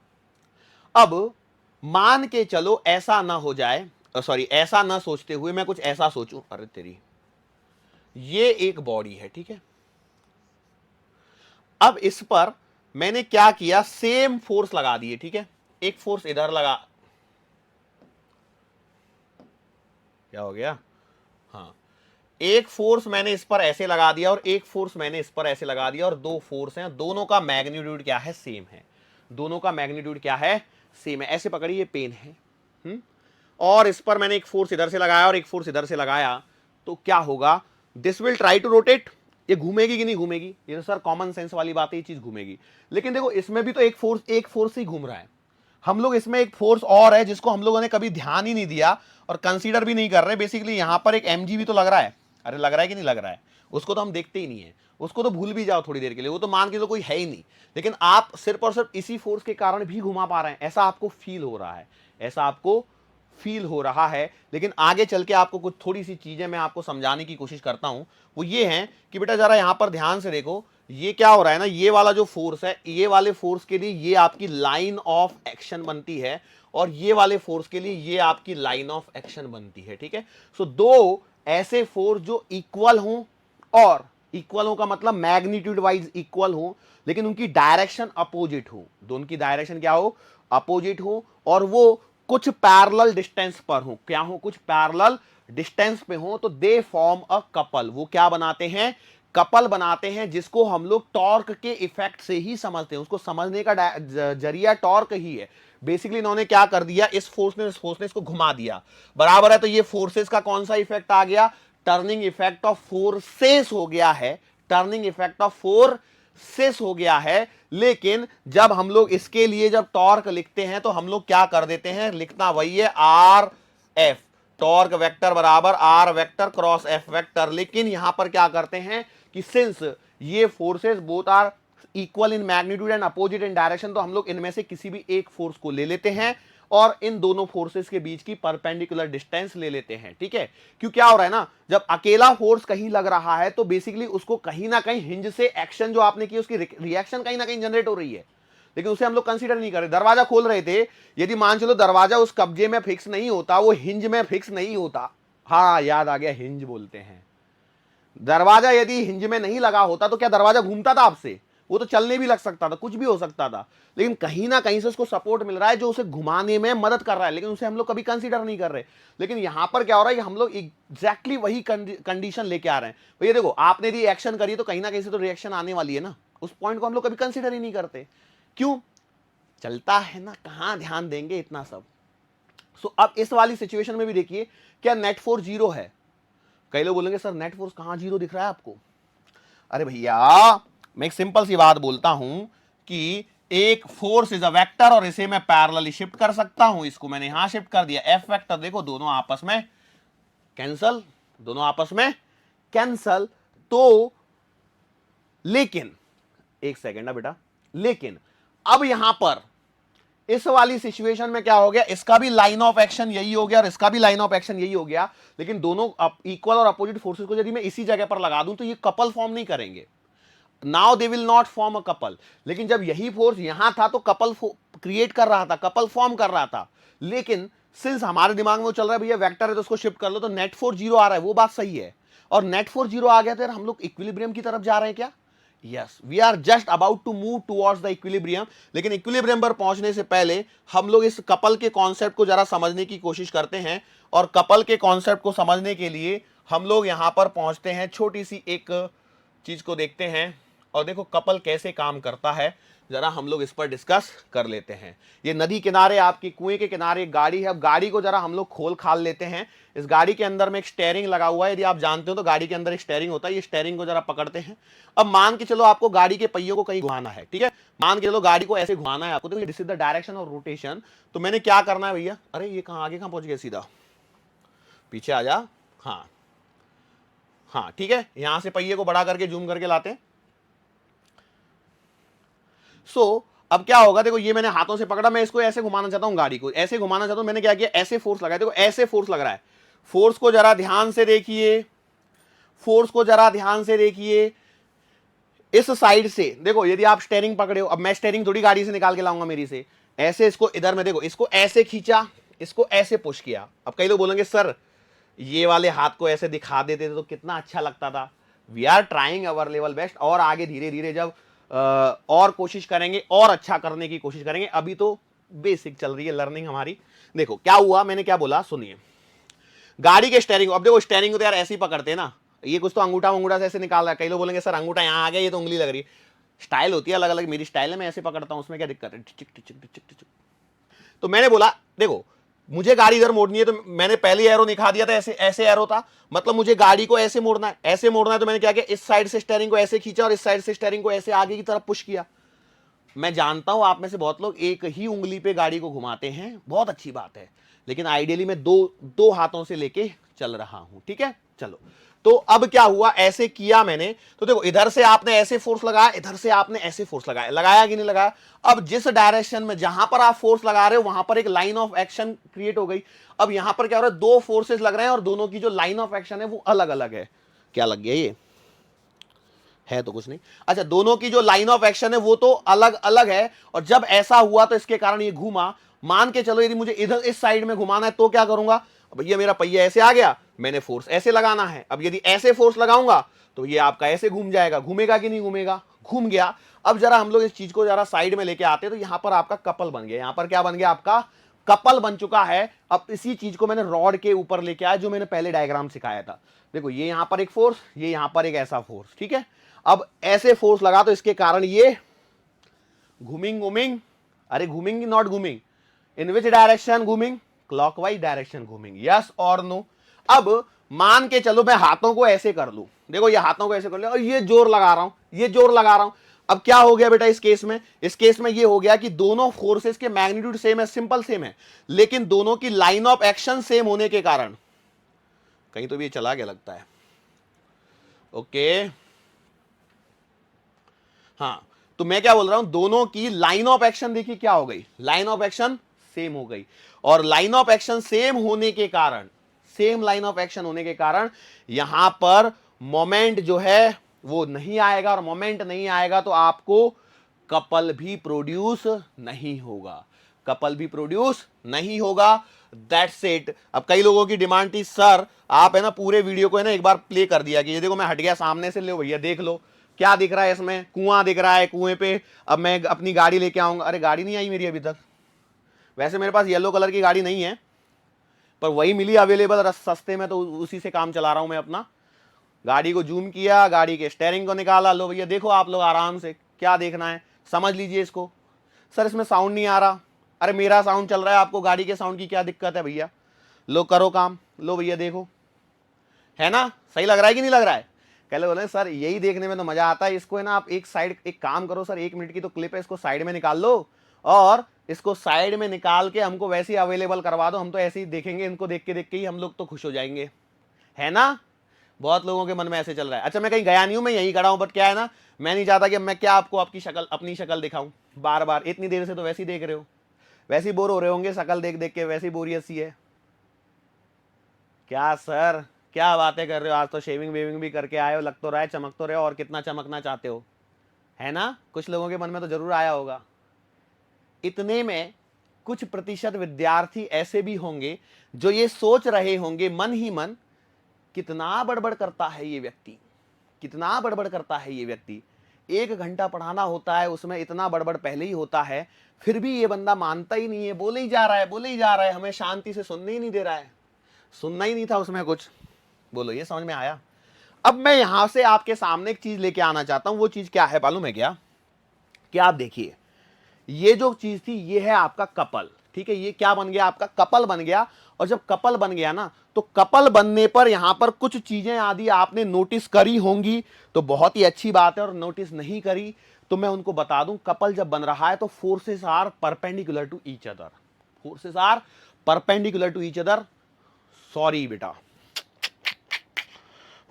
अब मान के चलो ऐसा ना हो जाए, सॉरी ऐसा ना सोचते हुए मैं कुछ ऐसा सोचूं, अरे तेरी ये एक बॉडी है, ठीक है, अब इस पर मैंने क्या किया, सेम फोर्स लगा दिए, ठीक है, एक फोर्स इधर लगा, क्या हो गया, हाँ, एक फोर्स मैंने इस पर ऐसे लगा दिया और एक फोर्स मैंने इस पर ऐसे लगा दिया, और 2 फोर्स हैं, दोनों का मैग्नीट्यूड क्या है, सेम है। दोनों का मैग्नीट्यूड क्या है, सेम है। ऐसे पकड़िए, ये पेन है, और इस पर मैंने एक फोर्स इधर से लगाया और एक फोर्स इधर से लगाया, तो क्या होगा, this will try to rotate, ये घूमेगी कि नहीं घूमेगी, ये तो सर कॉमन सेंस वाली बात है, ये चीज घूमेगी। लेकिन देखो इसमें भी तो एक फोर्स ही घूम रहा है। हम लोग इसमें एक फोर्स और है जिसको हम लोगों ने कभी ध्यान ही नहीं दिया और कंसीडर भी नहीं कर रहे। बेसिकली यहां पर एक mg भी तो लग रहा है, अरे लग रहा है कि नहीं लग रहा है, उसको तो हम देखते ही नहीं है, उसको तो भूल भी जाओ थोड़ी देर के लिए, वो तो मान के तो कोई है ही नहीं। लेकिन आप सिर्फ और सिर्फ इसी फोर्स के कारण भी घुमा पा रहे हैं, ऐसा आपको फील हो रहा है, ऐसा आपको फील हो रहा है। लेकिन आगे चल के आपको कुछ थोड़ी सी चीजें मैं आपको समझाने की कोशिश करता हूं, वो ये है कि बेटा जरा यहां पर ध्यान से देखो, ये क्या हो रहा है ना, ये वाला जो फोर्स है, ये वाले फोर्स के लिए ये आपकी लाइन ऑफ एक्शन बनती है, और ये वाले फोर्स के लिए ये आपकी लाइन ऑफ एक्शन बनती है, ठीक है। सो दो ऐसे फोर्स जो इक्वल हों, और इक्वल हो का मतलब मैग्नीट्यूड वाइज इक्वल हो, लेकिन उनकी डायरेक्शन अपोजिट हो, दोनों की डायरेक्शन क्या हो, अपोजिट हो, और वो कुछ पैरेलल डिस्टेंस पर हो, क्या हो, कुछ पैरेलल डिस्टेंस पे हो, तो दे फॉर्म अ कपल। वो क्या बनाते हैं, कपल बनाते हैं, जिसको हम लोग टॉर्क के इफेक्ट से ही समझते हैं। उसको समझने का जरिया टॉर्क ही है। बेसिकली इन्होंने क्या कर दिया, इस फोर्स ने इसको घुमा दिया, बराबर है। तो ये फोर्सेस का कौन सा इफेक्ट आ गया, टर्निंग इफेक्ट ऑफ फोर्सेस हो गया है, टर्निंग इफेक्ट ऑफ फोर्सेस हो गया है। लेकिन जब हम लोग इसके लिए जब टॉर्क लिखते हैं तो हम लोग क्या कर देते हैं, लिखना वही है आर एफ, टॉर्क वेक्टर बराबर R vector cross F vector. लेकिन यहां पर क्या करते हैं कि सिंस ये forces both are equal in magnitude and opposite in direction, तो हम लोग इनमें से किसी भी एक फोर्स को ले लेते हैं और इन दोनों फोर्सेस के बीच की परपेंडिकुलर डिस्टेंस ले लेते हैं, ठीक है। क्यों, क्या हो रहा है ना, जब अकेला फोर्स कहीं लग रहा है तो बेसिकली उसको कहीं ना कहीं हिंज से एक्शन जो आपने की उसकी रिएक्शन कहीं ना कहीं जनरेट हो रही है, लेकिन उसे हम लोग कंसीडर नहीं कर रहे। दरवाजा खोल रहे थे, यदि मान चलो दरवाजा उस कब्जे में फिक्स नहीं होता, वो हिंज में फिक्स नहीं होता, हाँ याद आ गया, हिंज बोलते हैं। दरवाजा यदि हिंज में नहीं लगा होता तो क्या दरवाजा घूमता था आपसे, वो तो चलने भी लग सकता था, कुछ भी हो सकता था। लेकिन कहीं ना कहीं से उसको सपोर्ट मिल रहा है जो उसे घुमाने में मदद कर रहा है, लेकिन उसे हम लोग कभी कंसीडर नहीं कर रहे। लेकिन यहां पर क्या हो रहा है कि हम लोग एग्जैक्टली वही कंडीशन लेके आ रहे हैं। भैया देखो, आपने यदि एक्शन करी तो कहीं ना कहीं से तो रिएक्शन आने वाली है ना, उस पॉइंट को हम लोग कभी कंसीडर ही नहीं करते। क्यों, चलता है ना, कहां ध्यान देंगे इतना सब। सो अब इस वाली सिचुएशन में भी देखिए, क्या नेट फोर्स जीरो है। कई लोग बोलेंगे सर नेट फोर्स कहां जीरो दिख रहा है आपको। अरे भैया मैं एक सिंपल सी बात बोलता हूं कि एक फोर्स इज अ वेक्टर और इसे मैं पैरेलली शिफ्ट कर सकता हूं। इसको मैंने यहां शिफ्ट कर दिया, एफ वेक्टर, देखो दोनों आपस में कैंसल, दोनों आपस में कैंसल। तो लेकिन एक सेकेंड ना बेटा, लेकिन अब यहां पर इस वाली सिचुएशन में क्या हो गया, इसका भी लाइन ऑफ एक्शन यही हो गया और इसका भी लाइन ऑफ एक्शन यही हो गया। लेकिन दोनों इक्वल और अपोजिट फोर्सेस को यदि मैं इसी जगह पर लगा दूं तो ये कपल फॉर्म नहीं करेंगे, now they will not form a couple. लेकिन जब यही फोर्स यहां था तो कपल क्रिएट कर रहा था, कपल फॉर्म कर रहा था। लेकिन सिंस हमारे दिमाग में वो चल रहा है भैया वेक्टर है तो उसको शिफ्ट कर लो, तो नेट फोर्स जीरो आ रहा है, वो बात सही है। और नेट फोर्स जीरो आ गया तो यार हम लोग इक्विलिब्रियम की तरफ जा रहे हैं क्या, yes we are just about to move towards the equilibrium. लेकिन इक्विलिब्रियम पर पहुंचने से पहले हम लोग इस कपल के कॉन्सेप्ट को जरा समझने की कोशिश करते हैं। और कपल के कॉन्सेप्ट को समझने के लिए हम लोग यहां पर पहुंचते हैं, छोटी सी एक चीज को देखते हैं। और देखो कपल कैसे काम करता है, जरा हम लोग इस पर डिस्कस कर लेते हैं। ये नदी किनारे आपकी कुएं के किनारे एक गाड़ी है। अब गाड़ी को जरा हम लोग खोल खाल लेते हैं। इस गाड़ी के अंदर में एक स्टेयरिंग लगा हुआ है, यदि आप जानते हो तो गाड़ी के अंदर एक स्टेयरिंग होता है। ये स्टेयरिंग को जरा पकड़ते हैं। अब मान के चलो आपको गाड़ी के पहियों को कहीं घुमाना है, ठीक है, मान के चलो गाड़ी को ऐसे घुमाना है आपको, तो this is the direction of rotation. तो मैंने क्या करना है भैया, अरे ये कहाँ आगे कहाँ पहुंच गया, सीधा पीछे आ जा, हाँ हाँ ठीक है, यहां से पहिए को बड़ा करके जूम करके लाते हैं। अब क्या होगा, देखो ये मैंने हाथों से पकड़ा, मैं इसको ऐसे घुमाना चाहता हूं, गाड़ी को ऐसे घुमाना चाहता हूं। मैंने क्या किया, ऐसे फोर्स लगाया, देखो ऐसे फोर्स लग रहा है। फोर्स को जरा ध्यान से देखिए, फोर्स को जरा ध्यान से देखिए। इस साइड से देखो, यदि आप स्टेयरिंग पकड़े हो, अब मैं स्टेयरिंग थोड़ी गाड़ी से निकाल के लाऊंगा मेरी से, ऐसे इसको इधर में देखो, इसको ऐसे खींचा, इसको ऐसे पुश किया। अब कई लोग बोलेंगे सर ये वाले हाथ को ऐसे दिखा देते थे तो कितना अच्छा लगता था। We are trying our level best, और आगे धीरे धीरे जब और कोशिश करेंगे और अच्छा करने की कोशिश करेंगे। अभी तो बेसिक चल रही है लर्निंग हमारी। देखो क्या हुआ, मैंने क्या बोला सुनिए, गाड़ी के स्टेयरिंग, अब देखो स्टेयरिंग को तो यार ऐसे ही पकड़ते हैं ना, ये कुछ तो अंगूठा से ऐसे निकाल रहा है। कई लोग बोलेंगे सर अंगूठा यहां आ गया, ये तो उंगली लग रही है। स्टाइल होती है अलग अलग, मेरी स्टाइल है, मैं ऐसे पकड़ता हूं, उसमें क्या दिक्कत है? टिचिक टिचिक टिचिक टिचिक। तो मैंने बोला देखो मुझे गाड़ी इधर मोड़नी है, तो मैंने पहले एरो दिखा दिया था, ऐसे ऐसे एरो था, मतलब मुझे गाड़ी को ऐसे मोड़ना है, ऐसे मोड़ना है। तो मैंने क्या किया, इस साइड से स्टीयरिंग को ऐसे खींचा और इस साइड से स्टीयरिंग को ऐसे आगे की तरफ पुश किया। मैं जानता हूं आप में से बहुत लोग एक ही उंगली पे गाड़ी को घुमाते हैं, बहुत अच्छी बात है, लेकिन आइडियली मैं दो हाथों से लेके चल रहा हूं, ठीक है। चलो, तो अब क्या हुआ, ऐसे किया मैंने, तो देखो इधर से आपने ऐसे फोर्स लगाया, इधर से आपने ऐसे फोर्स लगाया, लगाया कि नहीं लगाया? अब जिस डायरेक्शन में जहां पर आप फोर्स लगा रहे हो वहां पर एक लाइन ऑफ एक्शन क्रिएट हो गई। अब यहां पर क्या हो रहा है, दो फोर्सेस लग रहे हैं और दोनों की जो लाइन ऑफ एक्शन है वो अलग अलग है। क्या लग गया ये? है तो कुछ नहीं। अच्छा, दोनों की जो लाइन ऑफ एक्शन है वो तो अलग अलग है, और जब ऐसा हुआ तो इसके कारण ये घूमा। मान के चलो यदि मुझे इधर इस साइड में घुमाना है तो क्या करूंगा, भैया मेरा पहिया ऐसे आ गया, मैंने फोर्स ऐसे लगाना है। अब यदि ऐसे फोर्स लगाऊंगा तो ये आपका ऐसे घूम जाएगा, घूमेगा कि नहीं घूमेगा? घूम गया। अब जरा हम लोग इस चीज को जरा साइड में लेके आते हैं, तो यहां पर आपका कपल बन गया, यहां पर क्या बन गया, आपका कपल बन चुका है। अब इसी चीज को मैंने रॉड के ऊपर लेके आया, जो मैंने पहले डायग्राम सिखाया था। देखो ये यहां पर एक फोर्स, ये यहां पर एक ऐसा फोर्स, ठीक है। अब ऐसे फोर्स लगा तो इसके कारण ये घूमिंग घूमिंग, अरे घूमिंग नॉट घूमिंग, इन विच डायरेक्शन घूमिंग? क्लॉकवाइज डायरेक्शन घूमिंग, यस और नो? अब मान के चलो मैं हाथों को ऐसे कर लूं, देखो ये हाथों को ऐसे कर लिया और ये जोर लगा रहा हूं, ये जोर लगा रहा हूं। अब क्या हो गया बेटा इस केस में? इस केस में ये हो गया कि दोनों फोर्सेस के मैग्नीट्यूड सेम है, सिंपल सेम है, लेकिन दोनों की लाइन ऑफ एक्शन सेम होने के कारण, कहीं तो भी ये चला गया लगता है, ओके। हाँ, तो मैं क्या बोल रहा हूं, दोनों की लाइन ऑफ एक्शन देखिए क्या हो गई, लाइन ऑफ एक्शन सेम हो गई। और लाइन ऑफ एक्शन सेम होने के कारण, सेम लाइन ऑफ एक्शन होने के कारण यहां पर मोमेंट जो है वो नहीं आएगा, और मोमेंट नहीं आएगा तो आपको कपल भी प्रोड्यूस नहीं होगा, कपल भी प्रोड्यूस नहीं होगा। That's it. अब कई लोगों की डिमांड थी सर आप है ना पूरे वीडियो को है ना एक बार प्ले कर दिया कि ये देखो मैं हट गया सामने से, ले भैया देख लो क्या दिख रहा है इसमें, कुआं दिख रहा है, कुएं पे अब मैं अपनी गाड़ी लेके आऊंगा। अरे गाड़ी नहीं आई मेरी अभी तक, वैसे मेरे पास येलो कलर की गाड़ी नहीं है, पर वही मिली अवेलेबल सस्ते में, तो उसी से काम चला रहा हूं मैं अपना। गाड़ी को जूम किया, गाड़ी के स्टेयरिंग को निकाला, लो भैया देखो आप लोग आराम से, क्या देखना है समझ लीजिए इसको। सर इसमें साउंड नहीं आ रहा, अरे मेरा साउंड चल रहा है, आपको गाड़ी के साउंड की क्या दिक्कत है भैया? लो करो काम, लो भैया देखो, है ना सही लग रहा है कि नहीं लग रहा है? कहले बोले सर यही देखने में तो मजा आता है, इसको है ना आप एक साइड, एक काम करो सर, 1 मिनट की तो क्लिप है, इसको साइड में निकाल लो और इसको साइड में निकाल के हमको वैसे ही अवेलेबल करवा दो, हम तो ऐसे ही देखेंगे, इनको देख के ही हम लोग तो खुश हो जाएंगे, है ना? बहुत लोगों के मन में ऐसे चल रहा है। अच्छा मैं कहीं गया नहीं हूं, मैं यहीं खड़ा हूं, बट क्या है ना, मैं नहीं चाहता कि मैं क्या आपको आपकी शक्ल, अपनी शक्ल दिखाऊं बार बार, इतनी देर से तो वैसे ही देख रहे हो, वैसे ही बोर हो रहे होंगे, शक्ल देख देख के वैसे ही बोरियत सी है। क्या सर क्या बातें कर रहे हो, आज तो शेविंग वेविंग भी करके आए हो, लग तो रहा है चमक तो रहे हो, और कितना चमकना चाहते हो, है ना? कुछ लोगों के मन में तो जरूर आया होगा। इतने में कुछ प्रतिशत विद्यार्थी ऐसे भी होंगे जो ये सोच रहे होंगे मन ही मन, कितना बड़बड़ करता है ये व्यक्ति, कितना बड़बड़ करता है ये व्यक्ति, 1 घंटा पढ़ाना होता है उसमें इतना बड़बड़ पहले ही होता है, फिर भी ये बंदा मानता ही नहीं है, बोले ही जा रहा है, बोले ही जा रहा है, हमें शांति से सुनने ही नहीं दे रहा है। सुनना ही नहीं था उसमें कुछ। बोलो ये समझ में आया? अब मैं यहां से आपके सामने एक चीज लेके आना चाहता हूं, वो चीज क्या है मालूम है क्या? कि आप देखिए ये जो चीज थी ये है आपका कपल, ठीक है, ये क्या बन गया आपका कपल बन गया। और जब कपल बन गया ना, तो कपल बनने पर यहां पर कुछ चीजें आदि आपने नोटिस करी होंगी, तो बहुत ही अच्छी बात है, और नोटिस नहीं करी तो मैं उनको बता दूं, कपल जब बन रहा है तो forces are perpendicular to each other, forces are perpendicular to each other, sorry बेटा,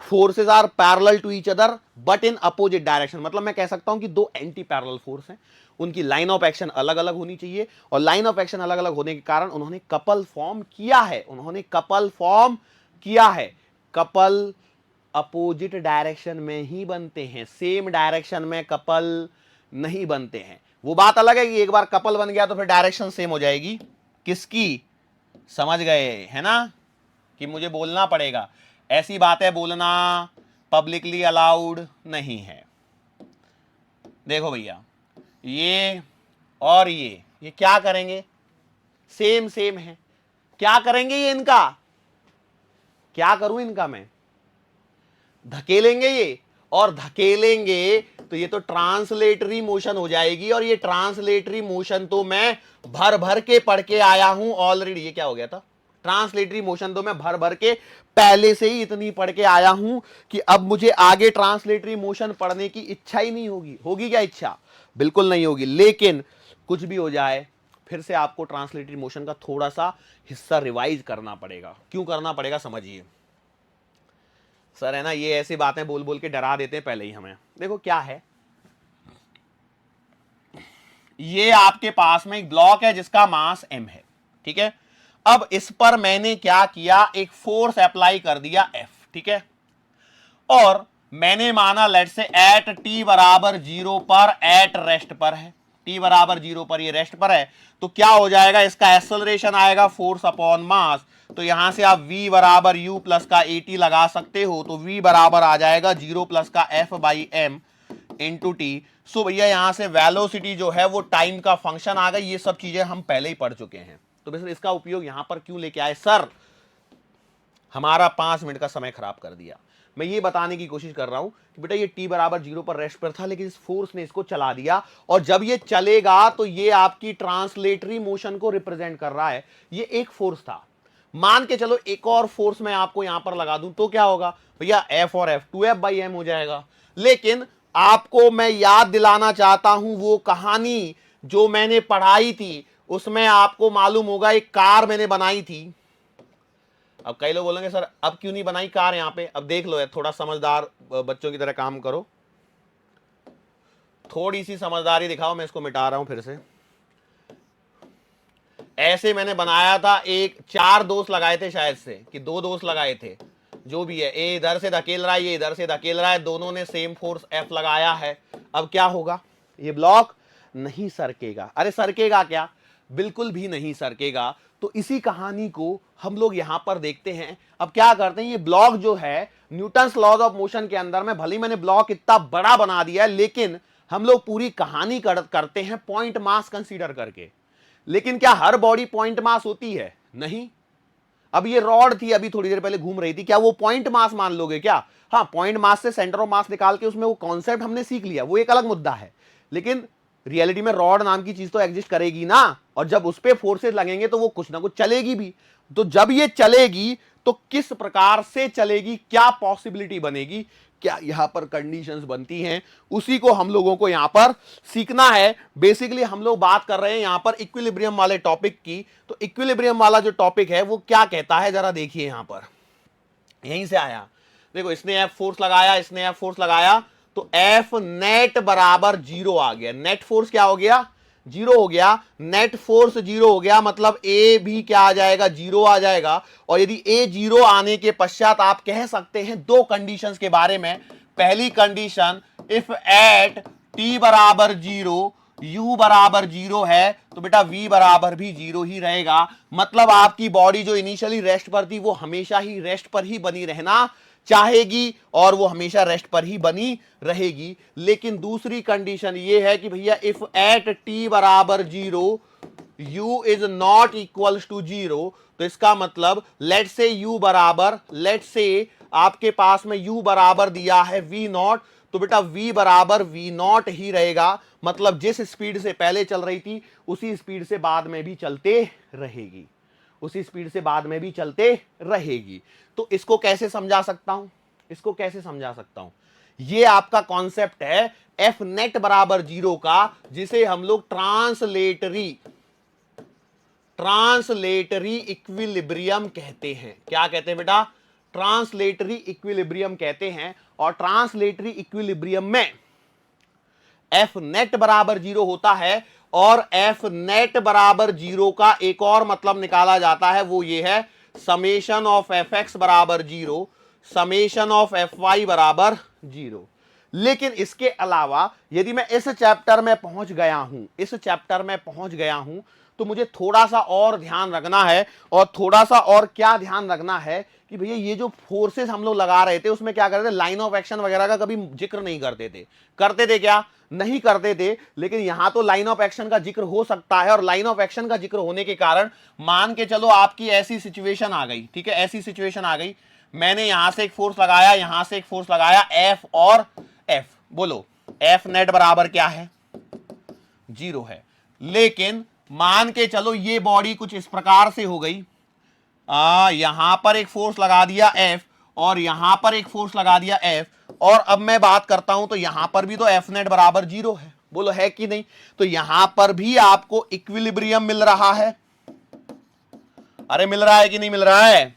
forces are parallel to each other but in opposite direction. मतलब मैं कह सकता हूं कि दो एंटी पैरेलल फोर्स हैं, उनकी लाइन ऑफ एक्शन अलग अलग होनी चाहिए, और लाइन ऑफ एक्शन अलग अलग होने के कारण उन्होंने कपल फॉर्म किया है, उन्होंने कपल फॉर्म किया है। कपल अपोजिट डायरेक्शन में ही बनते हैं, सेम डायरेक्शन में कपल नहीं बनते हैं। वो बात अलग है कि एक बार कपल बन गया तो फिर डायरेक्शन सेम हो जाएगी, किसकी? समझ गए है ना कि मुझे बोलना पड़ेगा, ऐसी बातें बोलना पब्लिकली अलाउड नहीं है। देखो भैया ये और ये क्या करेंगे, सेम सेम है, क्या करेंगे ये, इनका क्या करूं, इनका मैं धकेलेंगे ये, और धकेलेंगे तो ये तो ट्रांसलेटरी मोशन हो जाएगी, और ये ट्रांसलेटरी मोशन तो मैं भर भर के पढ़ के आया हूं ऑलरेडी। ये क्या हो गया था? ट्रांसलेटरी मोशन तो मैं भर भर के पहले से ही इतनी पढ़ के आया हूं कि अब मुझे आगे ट्रांसलेटरी मोशन पढ़ने की इच्छा ही नहीं होगी। होगी क्या इच्छा? बिल्कुल नहीं होगी। लेकिन कुछ भी हो जाए, फिर से आपको ट्रांसलेटरी मोशन का थोड़ा सा हिस्सा रिवाइज करना पड़ेगा। क्यों करना पड़ेगा समझिए। सर है ना, ये ऐसी बातें बोल बोल के डरा देते हैं पहले ही हमें। देखो क्या है, ये आपके पास में एक ब्लॉक है जिसका मास m है, ठीक है। अब इस पर मैंने क्या किया, एक फोर्स अप्लाई कर दिया F, ठीक है। और मैंने माना लेट से एट t बराबर 0 पर, एट रेस्ट पर है, t बराबर 0 पर ये रेस्ट पर है, तो क्या हो जाएगा, इसका एक्सेलरेशन आएगा फोर्स अपॉन मास। तो यहां से आप v बराबर u प्लस का at लगा सकते हो, तो v बराबर आ जाएगा 0 प्लस का f by m into T. So भैया यहां से वेलोसिटी जो है वो टाइम का फंक्शन आ गई। ये सब चीजें हम पहले ही पढ़ चुके हैं, तो बस इसका उपयोग यहां पर क्यों लेके आए सर? हमारा 5 मिनट का समय खराब कर दिया। मैं ये बताने की कोशिश कर रहा हूं कि बेटा ये t बराबर 0 पर रेस्ट पर था, लेकिन इस फोर्स ने इसको चला दिया, और जब ये चलेगा तो ये आपकी ट्रांसलेटरी मोशन को रिप्रेजेंट कर रहा है। ये एक फोर्स था। मान के चलो एक और फोर्स मैं आपको यहां पर लगा दूं तो क्या होगा भैया, F और F 2F बाई M हो जाएगा। लेकिन आपको मैं याद दिलाना चाहता हूं वो कहानी जो मैंने पढ़ाई थी, उसमें आपको मालूम होगा एक कार मैंने बनाई थी। अब कई लोग बोलेंगे सर अब क्यों नहीं बनाई कार यहां पे? अब देख लो यार, थोड़ा समझदार बच्चों की तरह काम करो, थोड़ी सी समझदारी दिखाओ। मैं इसको मिटा रहा हूं फिर से। ऐसे मैंने बनाया था, एक 4 दोस्त लगाए थे शायद से, कि 2 दोस्त लगाए थे, जो भी है, ए इधर से धकेल रहा है, ये इधर से धकेल रहा है, दोनों ने सेम फोर्स F लगाया है। अब क्या होगा, ये ब्लॉक नहीं सरकेगा। अरे सरकेगा क्या? बिल्कुल भी नहीं सरकेगा। तो इसी कहानी को हम लोग यहां पर देखते हैं। अब क्या करते हैं, ये ब्लॉक जो है न्यूटन्स लॉज ऑफ मोशन के अंदर में, भले मैंने ब्लॉक इतना बड़ा बना दिया है, लेकिन हम लोग पूरी कहानी करते हैं पॉइंट मास कंसीडर करके। लेकिन क्या हर बॉडी पॉइंट मास होती है? नहीं। अब ये रॉड थी, अभी थोड़ी देर पहले घूम रही थी, क्या वो पॉइंट मास मान लोगे क्या? हाँ, पॉइंट मास से सेंटर ऑफ मास निकाल के उसमें वो कॉन्सेप्ट हमने सीख लिया, वो एक अलग मुद्दा है। लेकिन रियलिटी में रॉड नाम की चीज तो एग्जिस्ट करेगी ना, और जब उस पर फोर्सेस लगेंगे तो वो कुछ ना कुछ चलेगी भी। तो जब ये चलेगी तो किस प्रकार से चलेगी, क्या पॉसिबिलिटी बनेगी, क्या यहां पर कंडीशंस बनती हैं, उसी को हम लोगों को यहां पर सीखना है। बेसिकली हम लोग बात कर रहे हैं यहां पर इक्विलिब्रियम वाले टॉपिक की। तो इक्विलिब्रियम वाला जो टॉपिक है वो क्या कहता है, जरा देखिए यहां पर, यहीं से आया। देखो इसने F फोर्स लगाया, इसने F फोर्स लगाया, तो F नेट बराबर 0 आ गया। नेट फोर्स क्या हो गया, 0 हो गया। नेट फोर्स 0 हो गया, मतलब A भी क्या आ जाएगा, 0 आ जाएगा। और यदि A 0 आने के पश्चात आप कह सकते हैं 2 कंडीशंस के बारे में। पहली कंडीशन, इफ एट t बराबर 0 u बराबर 0 है, तो बेटा v बराबर भी 0 ही रहेगा। मतलब आपकी बॉडी जो इनिशियली रेस्ट पर थी वो हमेशा ही रेस्ट पर ही बनी रहना चाहेगी, और वो हमेशा रेस्ट पर ही बनी रहेगी। लेकिन दूसरी कंडीशन ये है कि भैया इफ एट t बराबर 0 u is not equal to 0, तो इसका मतलब लेट से u बराबर, लेट से आपके पास में u बराबर दिया है v नॉट, तो बेटा v बराबर v नॉट ही रहेगा। मतलब जिस स्पीड से पहले चल रही थी उसी स्पीड से बाद में भी चलते रहेगी, उसी स्पीड से बाद में भी चलते रहेगी। तो इसको कैसे समझा सकता हूं, इसको कैसे समझा सकता हूं, ये आपका कॉन्सेप्ट है F नेट बराबर 0 का, जिसे हम लोग ट्रांसलेटरी इक्विलिब्रियम कहते हैं। क्या कहते हैं बेटा? ट्रांसलेटरी इक्विलिब्रियम कहते हैं। और ट्रांसलेटरी इक्विलिब्रियम में F नेट बराबर 0 होता है, और F नेट बराबर 0 का एक और मतलब निकाला जाता है, वो ये है समेशन ऑफ Fx बराबर 0, समेशन ऑफ Fy बराबर 0। लेकिन इसके अलावा यदि मैं इस चैप्टर में पहुंच गया हूं, इस चैप्टर में पहुंच गया हूं, तो मुझे थोड़ा सा और ध्यान रखना है। और थोड़ा सा और क्या ध्यान रखना है कि भैया ये जो फोर्सेस हम लोग लगा रहे थे उसमें क्या करते थे, लाइन ऑफ एक्शन वगैरह का कभी जिक्र नहीं करते थे। करते थे क्या? नहीं करते थे। लेकिन यहां तो लाइन ऑफ एक्शन का जिक्र हो सकता है, और लाइन ऑफ एक्शन का जिक्र होने के कारण मान के चलो आपकी ऐसी सिचुएशन आ गई, ठीक है, ऐसी सिचुएशन आ गई, मैंने यहां से एक फोर्स लगाया, यहां से एक फोर्स लगाया, F और F, बोलो एफ नेट बराबर क्या है, 0 है। लेकिन मान के चलो ये बॉडी कुछ इस प्रकार से हो गई, यहां पर एक फोर्स लगा दिया एफ और यहां पर एक फोर्स लगा दिया एफ, और अब मैं बात करता हूं तो यहां पर भी तो एफ नेट बराबर 0 है, बोलो है कि नहीं। तो यहां पर भी आपको इक्विलिब्रियम मिल रहा है, अरे मिल रहा है कि नहीं मिल रहा है,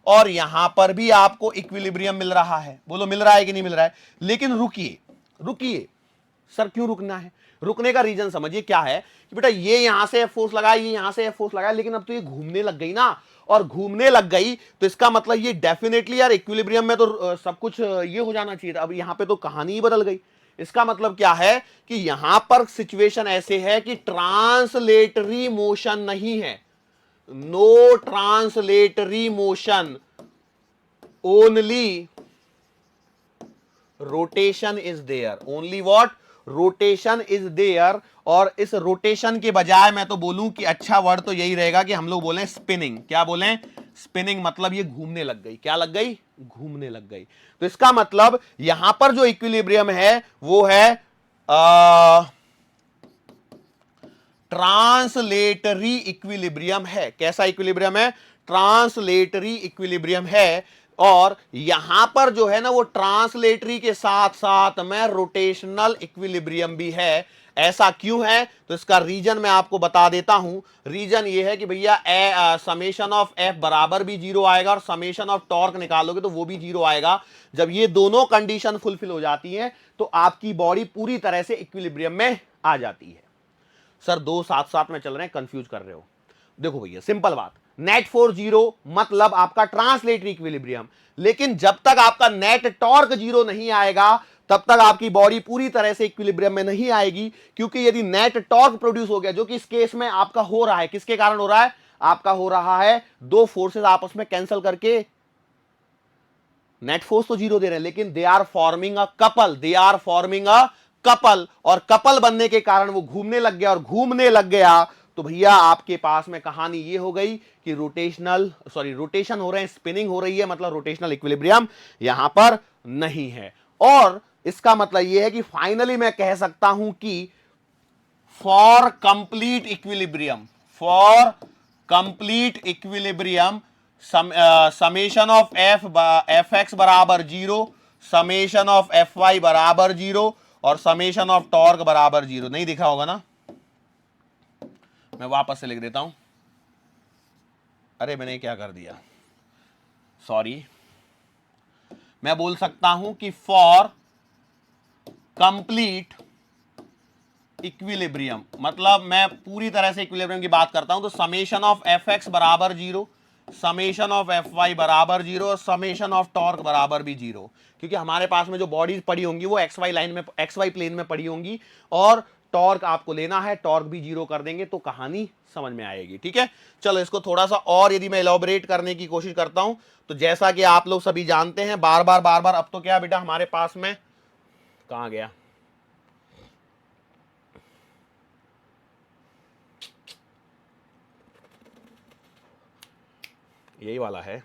और यहां पर भी आपको इक्विलिब्रियम मिल रहा है, बोलो मिल रहा है कि नहीं मिल रहा है। लेकिन रुकिए रुकिए, सर क्यों रुकना है, रुकने का रीजन समझिए क्या है कि बेटा ये यहां से फोर्स लगाया, ये यहां से फोर्स लगाया, लेकिन अब तो ये घूमने लग गई ना, और घूमने लग गई तो इसका मतलब ये डेफिनेटली यार इक्विलिब्रियम में तो सब कुछ ये हो जाना चाहिए था। अब यहां पे तो कहानी ही बदल गई। इसका मतलब क्या है कि यहां पर सिचुएशन ऐसे है कि ट्रांसलेटरी मोशन नहीं है, no translatory motion, only rotation is there, only what, rotation is there. और इस रोटेशन के बजाय मैं तो बोलूं कि अच्छा वर्ड तो यही रहेगा कि हम लोग बोलें स्पिनिंग, क्या बोलें, स्पिनिंग, मतलब ये घूमने लग गई, क्या लग गई, घूमने लग गई। तो इसका मतलब यहां पर जो इक्विलिब्रियम है वो है ट्रांसलेटरी इक्विलिब्रियम है। कैसा इक्विलिब्रियम है, ट्रांसलेटरी इक्विलिब्रियम है। और यहां पर जो है ना वो ट्रांसलेटरी के साथ साथ में रोटेशनल इक्विलिब्रियम भी है। ऐसा क्यों है, तो इसका रीजन मैं आपको बता देता हूं। रीजन ये है कि भैया समेशन ऑफ एफ बराबर भी 0 आएगा और समेशन ऑफ टॉर्क निकालोगे तो वो भी 0 आएगा। जब ये दोनों कंडीशन फुलफिल हो जाती हैं तो आपकी बॉडी पूरी तरह से इक्विलिब्रियम में आ जाती है। सर दो साथ साथ में चल रहे हैं, कंफ्यूज कर रहे हो। देखो भैया सिंपल बात, नेट फोर्स 0 मतलब आपका ट्रांसलेटरी इक्विलिब्रियम, लेकिन जब तक आपका नेट टॉर्क 0 नहीं आएगा तब तक आपकी बॉडी पूरी तरह से इक्विलिब्रियम में नहीं आएगी। क्योंकि यदि नेट टॉर्क प्रोड्यूस हो गया, जो कि इस केस में आपका हो रहा है, किसके कारण हो रहा है, आपका हो रहा है दो फोर्सेस आपस में कैंसिल करके, नेट फोर्स तो 0 दे रहे हैं लेकिन they are forming a couple, they are forming a couple, और कपल बनने के कारण वो घूमने लग गया, और घूमने लग गया तो भैया आपके पास में कहानी ये हो गई कि रोटेशन हो रहे हैं, स्पिनिंग हो रही है, मतलब रोटेशनल इक्विलिब्रियम यहां पर नहीं है। और इसका मतलब यह है कि फाइनली मैं कह सकता हूं कि for complete equilibrium, for complete equilibrium summation of F x बराबर 0, समेशन ऑफ एफ वाई बराबर 0 और समेशन ऑफ टॉर्क बराबर 0। नहीं दिखा होगा ना, मैं वापस से लिख देता हूं, अरे मैंने क्या कर दिया, सॉरी। मैं बोल सकता हूं कि फॉर कंप्लीट इक्विलिब्रियम, मतलब मैं पूरी तरह से इक्विलिब्रियम की बात करता हूं, तो समेशन ऑफ एफ एक्स बराबर 0, समेशन ऑफ एफ वाई बराबर 0 और समेशन ऑफ टॉर्क बराबर भी 0। क्योंकि हमारे पास में जो बॉडीज पड़ी होंगी वो एक्स वाई लाइन में, एक्स वाई प्लेन में पड़ी होंगी, और टॉर्क आपको लेना है, टॉर्क भी 0 कर देंगे तो कहानी समझ में आएगी। ठीक है, चलो इसको थोड़ा सा और यदि मैं एलॉबरेट करने की कोशिश करता हूं, तो जैसा कि आप लोग सभी जानते हैं, बार बार अब तो क्या बेटा हमारे पास में, कहां गया, यही वाला है,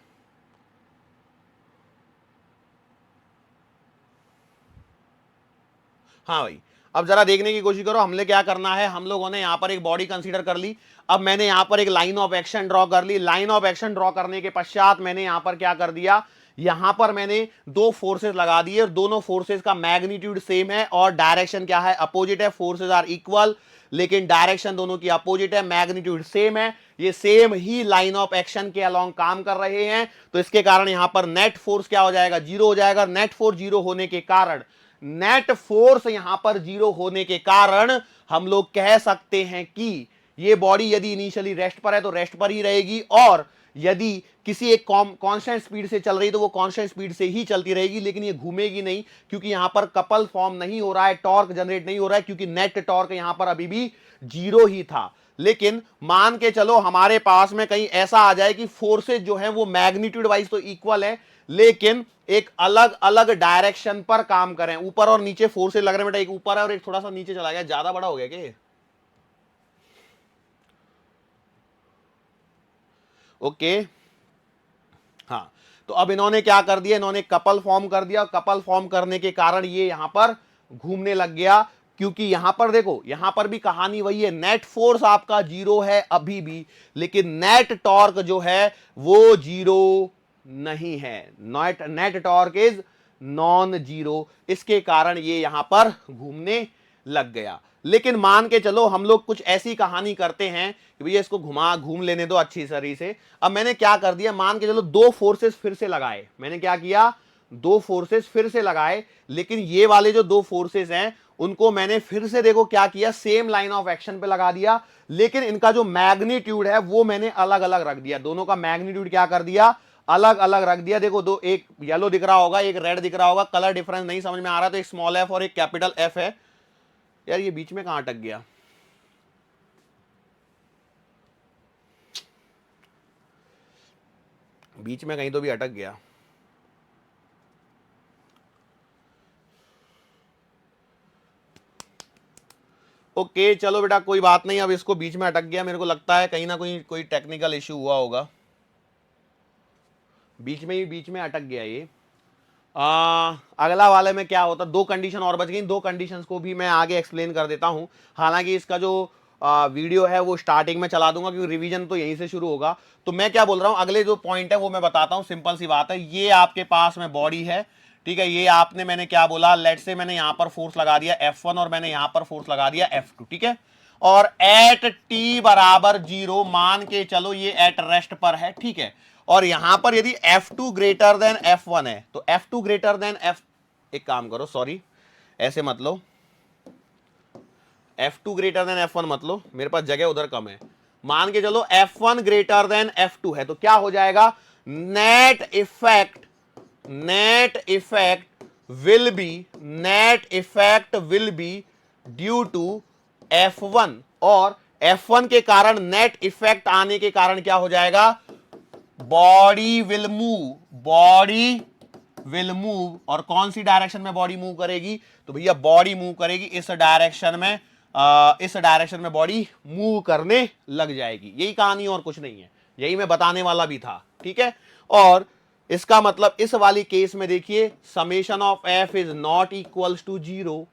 हाँ भाई। अब जरा देखने की कोशिश करो, हमने क्या करना है, हम लोगों ने यहां पर एक बॉडी कंसीडर कर ली। अब मैंने यहां पर एक लाइन ऑफ एक्शन ड्रॉ कर ली। लाइन ऑफ एक्शन ड्रॉ करने के पश्चात मैंने यहां पर क्या कर दिया, यहां पर मैंने दो फोर्सेस लगा दिए, और दोनों फोर्सेस का मैग्नीट्यूड सेम है और डायरेक्शन क्या है, अपोजिट है। फोर्सेस आर इक्वल लेकिन डायरेक्शन दोनों की अपोजिट है, मैग्नीट्यूड सेम है। ये same he line of action के अलोंग काम कर रहे हैं, तो इसके कारण यहां पर नेट फोर्स क्या हो जाएगा, 0 हो जाएगा। नेट फोर्स 0 होने के कारण, नेट फोर्स यहां पर 0 होने के कारण हम लोग कह सकते हैं कि ये बॉडी यदि इनिशियली रेस्ट पर है तो रेस्ट पर ही रहेगी, और यदि किसी एक कांस्टेंट स्पीड से चल रही तो वो कांस्टेंट स्पीड से ही चलती रहेगी, लेकिन ये घूमेगी नहीं, क्योंकि यहां पर कपल फॉर्म नहीं हो रहा है, टॉर्क जनरेट नहीं हो रहा है, क्योंकि नेट टॉर्क यहां पर अभी भी 0 ही था। लेकिन मान के चलो हमारे पास में कहीं ऐसा आ जाए कि फोर्सेस जो है वो मैग्नीट्यूड वाइज तो इक्वल है, लेकिन एक अलग अलग डायरेक्शन पर काम करें। ऊपर और नीचे फोर्सेस लग रहे हैं बेटा, एक ऊपर है और एक थोड़ा सा नीचे चला गया, ज्यादा बड़ा हो गया क्या? ओके, हाँ। तो अब इन्होंने क्या कर दिया, इन्होंने कपल फॉर्म कर दिया, कपल फॉर्म करने के कारण ये यहां पर घूमने लग गया, क्योंकि यहां पर देखो, यहां पर भी कहानी वही है, नेट फोर्स आपका जीरो है अभी भी, लेकिन नेट टॉर्क जो है वो जीरो नहीं है। Net torque is non zero, इसके कारण ये यहां पर घूमने लग गया। लेकिन मान के चलो हम लोग कुछ ऐसी कहानी करते हैं कि भैया इसको घूम लेने दो अच्छी तरीके से। अब मैंने क्या कर दिया, मान के चलो दो फोर्सेस फिर से लगाए, मैंने क्या किया, दो फोर्सेस फिर से लगाए, लेकिन ये वाले जो दो फोर्सेस हैं उनको मैंने फिर से देखो क्या किया, सेम लाइन ऑफ एक्शन पे लगा दिया, लेकिन इनका जो मैग्नीट्यूड है वो मैंने अलग अलग रख दिया। दोनों का मैग्नीट्यूड क्या कर दिया, अलग अलग रख दिया। देखो दो, एक येलो दिख रहा होगा, एक रेड दिख रहा होगा, कलर डिफरेंस नहीं समझ में आ रहा तो एक स्मॉल एफ और एक कैपिटल एफ है। यार ये बीच में कहां अटक गया, बीच में कहीं तो भी अटक गया। ओके चलो बेटा कोई बात नहीं, अब इसको बीच में अटक गया, मेरे को लगता है कहीं ना कोई टेक्निकल इश्यू हुआ होगा, बीच में अटक गया ये। अगला वाले में क्या होता, दो कंडीशन और बच गई, दो कंडीशंस को भी मैं आगे एक्सप्लेन कर देता हूं। हालांकि इसका जो वीडियो है वो स्टार्टिंग में चला दूंगा क्योंकि रिवीजन तो यहीं से शुरू होगा। तो मैं क्या बोल रहा हूं, अगले जो पॉइंट है वो मैं बताता हूं, सिंपल सी बात है। ये आपके पास में बॉडी है, ठीक है, ये आपने, मैंने क्या बोला, लेट से मैंने यहां पर फोर्स लगा दिया F1 और मैंने यहां पर फोर्स लगा दिया F2, ठीक है, और एट टी बराबर जीरो मान के चलो ये एट रेस्ट पर है, ठीक है, और यहां पर यदि F2 ग्रेटर देन F1 है तो F2 ग्रेटर देन एक काम करो, सॉरी ऐसे मत लो, F2 ग्रेटर देन F1 मत लो, मेरे पास जगह उधर कम है। मान के चलो F1 ग्रेटर देन F2 है तो क्या हो जाएगा, net effect will be due to F1, और F1 के कारण नेट इफेक्ट आने के कारण क्या हो जाएगा, बॉडी विल मूव, और कौन सी डायरेक्शन में बॉडी मूव करेगी, तो भैया बॉडी मूव करेगी इस डायरेक्शन में बॉडी मूव करने लग जाएगी। यही कहानी और कुछ नहीं है, यही मैं बताने वाला भी था, ठीक है। और इसका मतलब इस वाली केस में देखिए, summation of F is not equals to zero,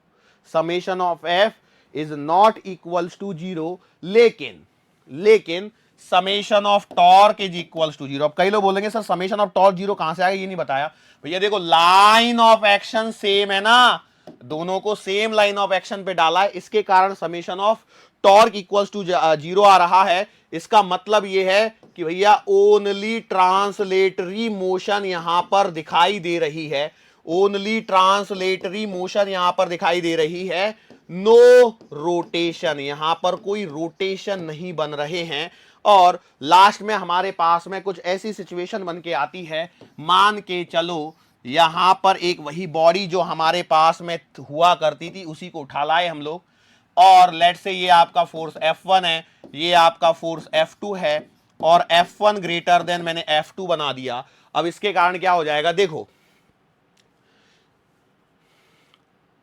summation of F is not equals to zero, लेकिन summation of torque is equals to zero. अब कई लोग बोलेंगे sir summation of torque zero कहां से आएगा, ये नहीं बताया। भैया देखो लाइन ऑफ एक्शन सेम है ना, दोनों को सेम लाइन ऑफ एक्शन पे डाला है, इसके कारण summation of torque equals to zero आ रहा है। इसका मतलब यह है कि भैया ओनली ट्रांसलेटरी मोशन यहां पर दिखाई दे रही है, ओनली ट्रांसलेटरी मोशन यहां पर दिखाई दे रही है, नो रोटेशन, यहां पर कोई रोटेशन नहीं बन रहे हैं। और लास्ट में हमारे पास में कुछ ऐसी सिचुएशन बन के आती है, मान के चलो यहां पर एक वही बॉडी जो हमारे पास में हुआ करती थी उसी को उठा लाए हम लोग, और लेट से ये आपका फोर्स F1 है, ये आपका फोर्स F2 है, और F1 ग्रेटर देन मैंने F2 बना दिया। अब इसके कारण क्या हो जाएगा, देखो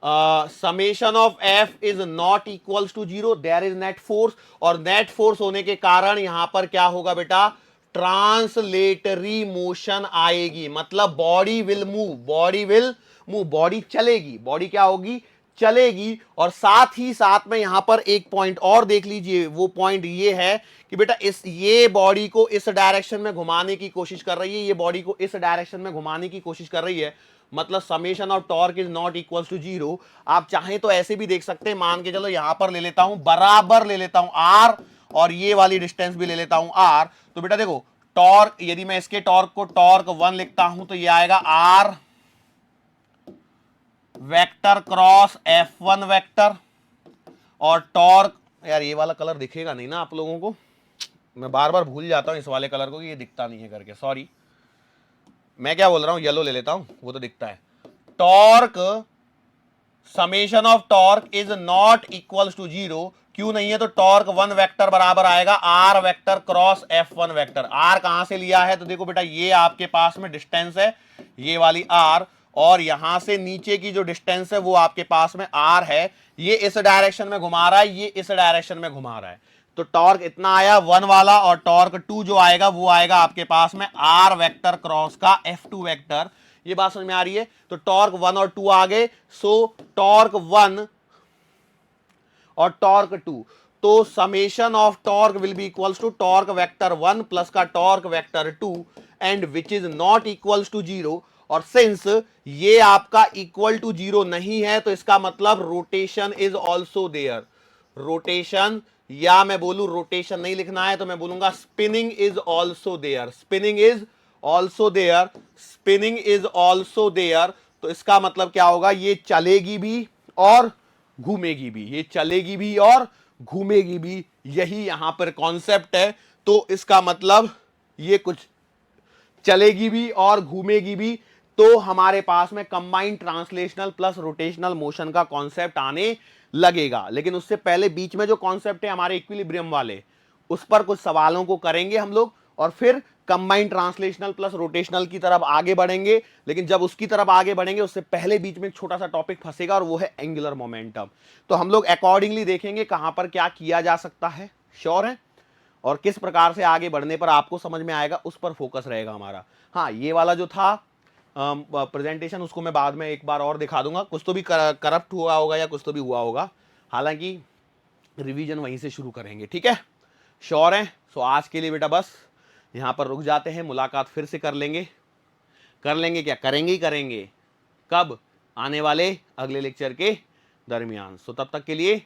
summation of F is not equals to zero, there is net force, और नेट फोर्स होने के कारण यहां पर क्या होगा बेटा, ट्रांसलेटरी मोशन आएगी, मतलब बॉडी विल मूव, बॉडी चलेगी, बॉडी क्या होगी, चलेगी। और साथ ही साथ में यहां पर एक पॉइंट और देख लीजिए, वो पॉइंट ये है कि बेटा ये बॉडी को इस डायरेक्शन में घुमाने की कोशिश कर रही है, ये बॉडी को इस डायरेक्शन में घुमाने की कोशिश कर रही है, मतलब summation of torque is not equal to zero. आप चाहें तो ऐसे भी देख सकते हैं, मान के चलो यहां पर ले लेता हूं, बराबर ले लेता हूं आर, और ये वाली डिस्टेंस भी ले लेता हूं आर। तो बेटा देखो टॉर्क, यदि मैं इसके टॉर्क को टॉर्क 1 लिखता हूं तो ये आएगा R vector cross F1 vector, और टॉर्क, यार ये वाला कलर दिखेगा नहीं ना आप लोगों को, मैं बार बार भूल जाता हूं इस वाले कलर को कि ये दिखता नहीं है करके, सॉरी। मैं क्या बोल रहा हूं, येलो ले लेता हूं, वो तो दिखता है। Torque, summation of torque is not equals to zero, क्यों नहीं है, तो टॉर्क 1 वेक्टर बराबर आएगा R vector cross F1 vector. R कहां से लिया है, तो देखो बेटा ये आपके पास में डिस्टेंस है, ये वाली आर, और यहां से नीचे की जो डिस्टेंस है वो आपके पास में आर है, ये इस डायरेक्शन में घुमा रहा है, ये इस डायरेक्शन में घुमा रहा है, तो टॉर्क इतना आया 1 वाला, और टॉर्क 2 जो आएगा वो आएगा आपके पास में आर वेक्टर क्रॉस का F2 वेक्टर। ये बात समझ में आ रही है? तो टॉर्क 1 और 2 आ गए, सो टॉर्क 1 और टॉर्क 2, तो summation of torque will be equals to torque vector 1 plus का torque vector 2 and which is not equals to 0। और सिंस ये आपका इक्वल टू 0 नहीं है तो इसका मतलब rotation is also there. Rotation, या मैं बोलूं रोटेशन नहीं लिखना है तो मैं बोलूंगा spinning is also there, spinning is also there, spinning is also there. तो इसका मतलब क्या होगा, ये चलेगी भी और घूमेगी भी, ये चलेगी भी और घूमेगी भी, यही यहां पर कॉन्सेप्ट है। तो इसका मतलब ये कुछ चलेगी भी और घूमेगी भी, तो हमारे पास में combined translational plus rotational motion का कॉन्सेप्ट आने लगेगा। लेकिन उससे पहले बीच में जो कॉन्सेप्ट है हमारे इक्विलिब्रियम वाले, उस पर कुछ सवालों को करेंगे हम लोग और फिर कंबाइंड ट्रांसलेशनल प्लस रोटेशनल की तरफ आगे बढ़ेंगे। लेकिन जब उसकी तरफ आगे बढ़ेंगे उससे पहले बीच में एक छोटा सा टॉपिक फंसेगा और वो है एंगुलर मोमेंटम। तो हम लोग अकॉर्डिंगली देखेंगे कहां पर क्या किया जा सकता है, श्योर है, और किस प्रकार से आगे बढ़ने पर आपको समझ में आएगा, उस पर फोकस रहेगा हमारा। हाँ, ये वाला जो था प्रेजेंटेशन, उसको मैं बाद में एक बार और दिखा दूंगा। कुछ तो भी करप्ट हुआ होगा या कुछ तो भी हुआ होगा, हालांकि रिवीजन वहीं से शुरू करेंगे, ठीक है, श्योर है। सो आज के लिए बेटा बस यहां पर रुक जाते हैं, मुलाकात फिर से कर लेंगे क्या, करेंगे ही करेंगे, कब, आने वाले अगले लेक्चर के दरमियान। सो तब तक के लिए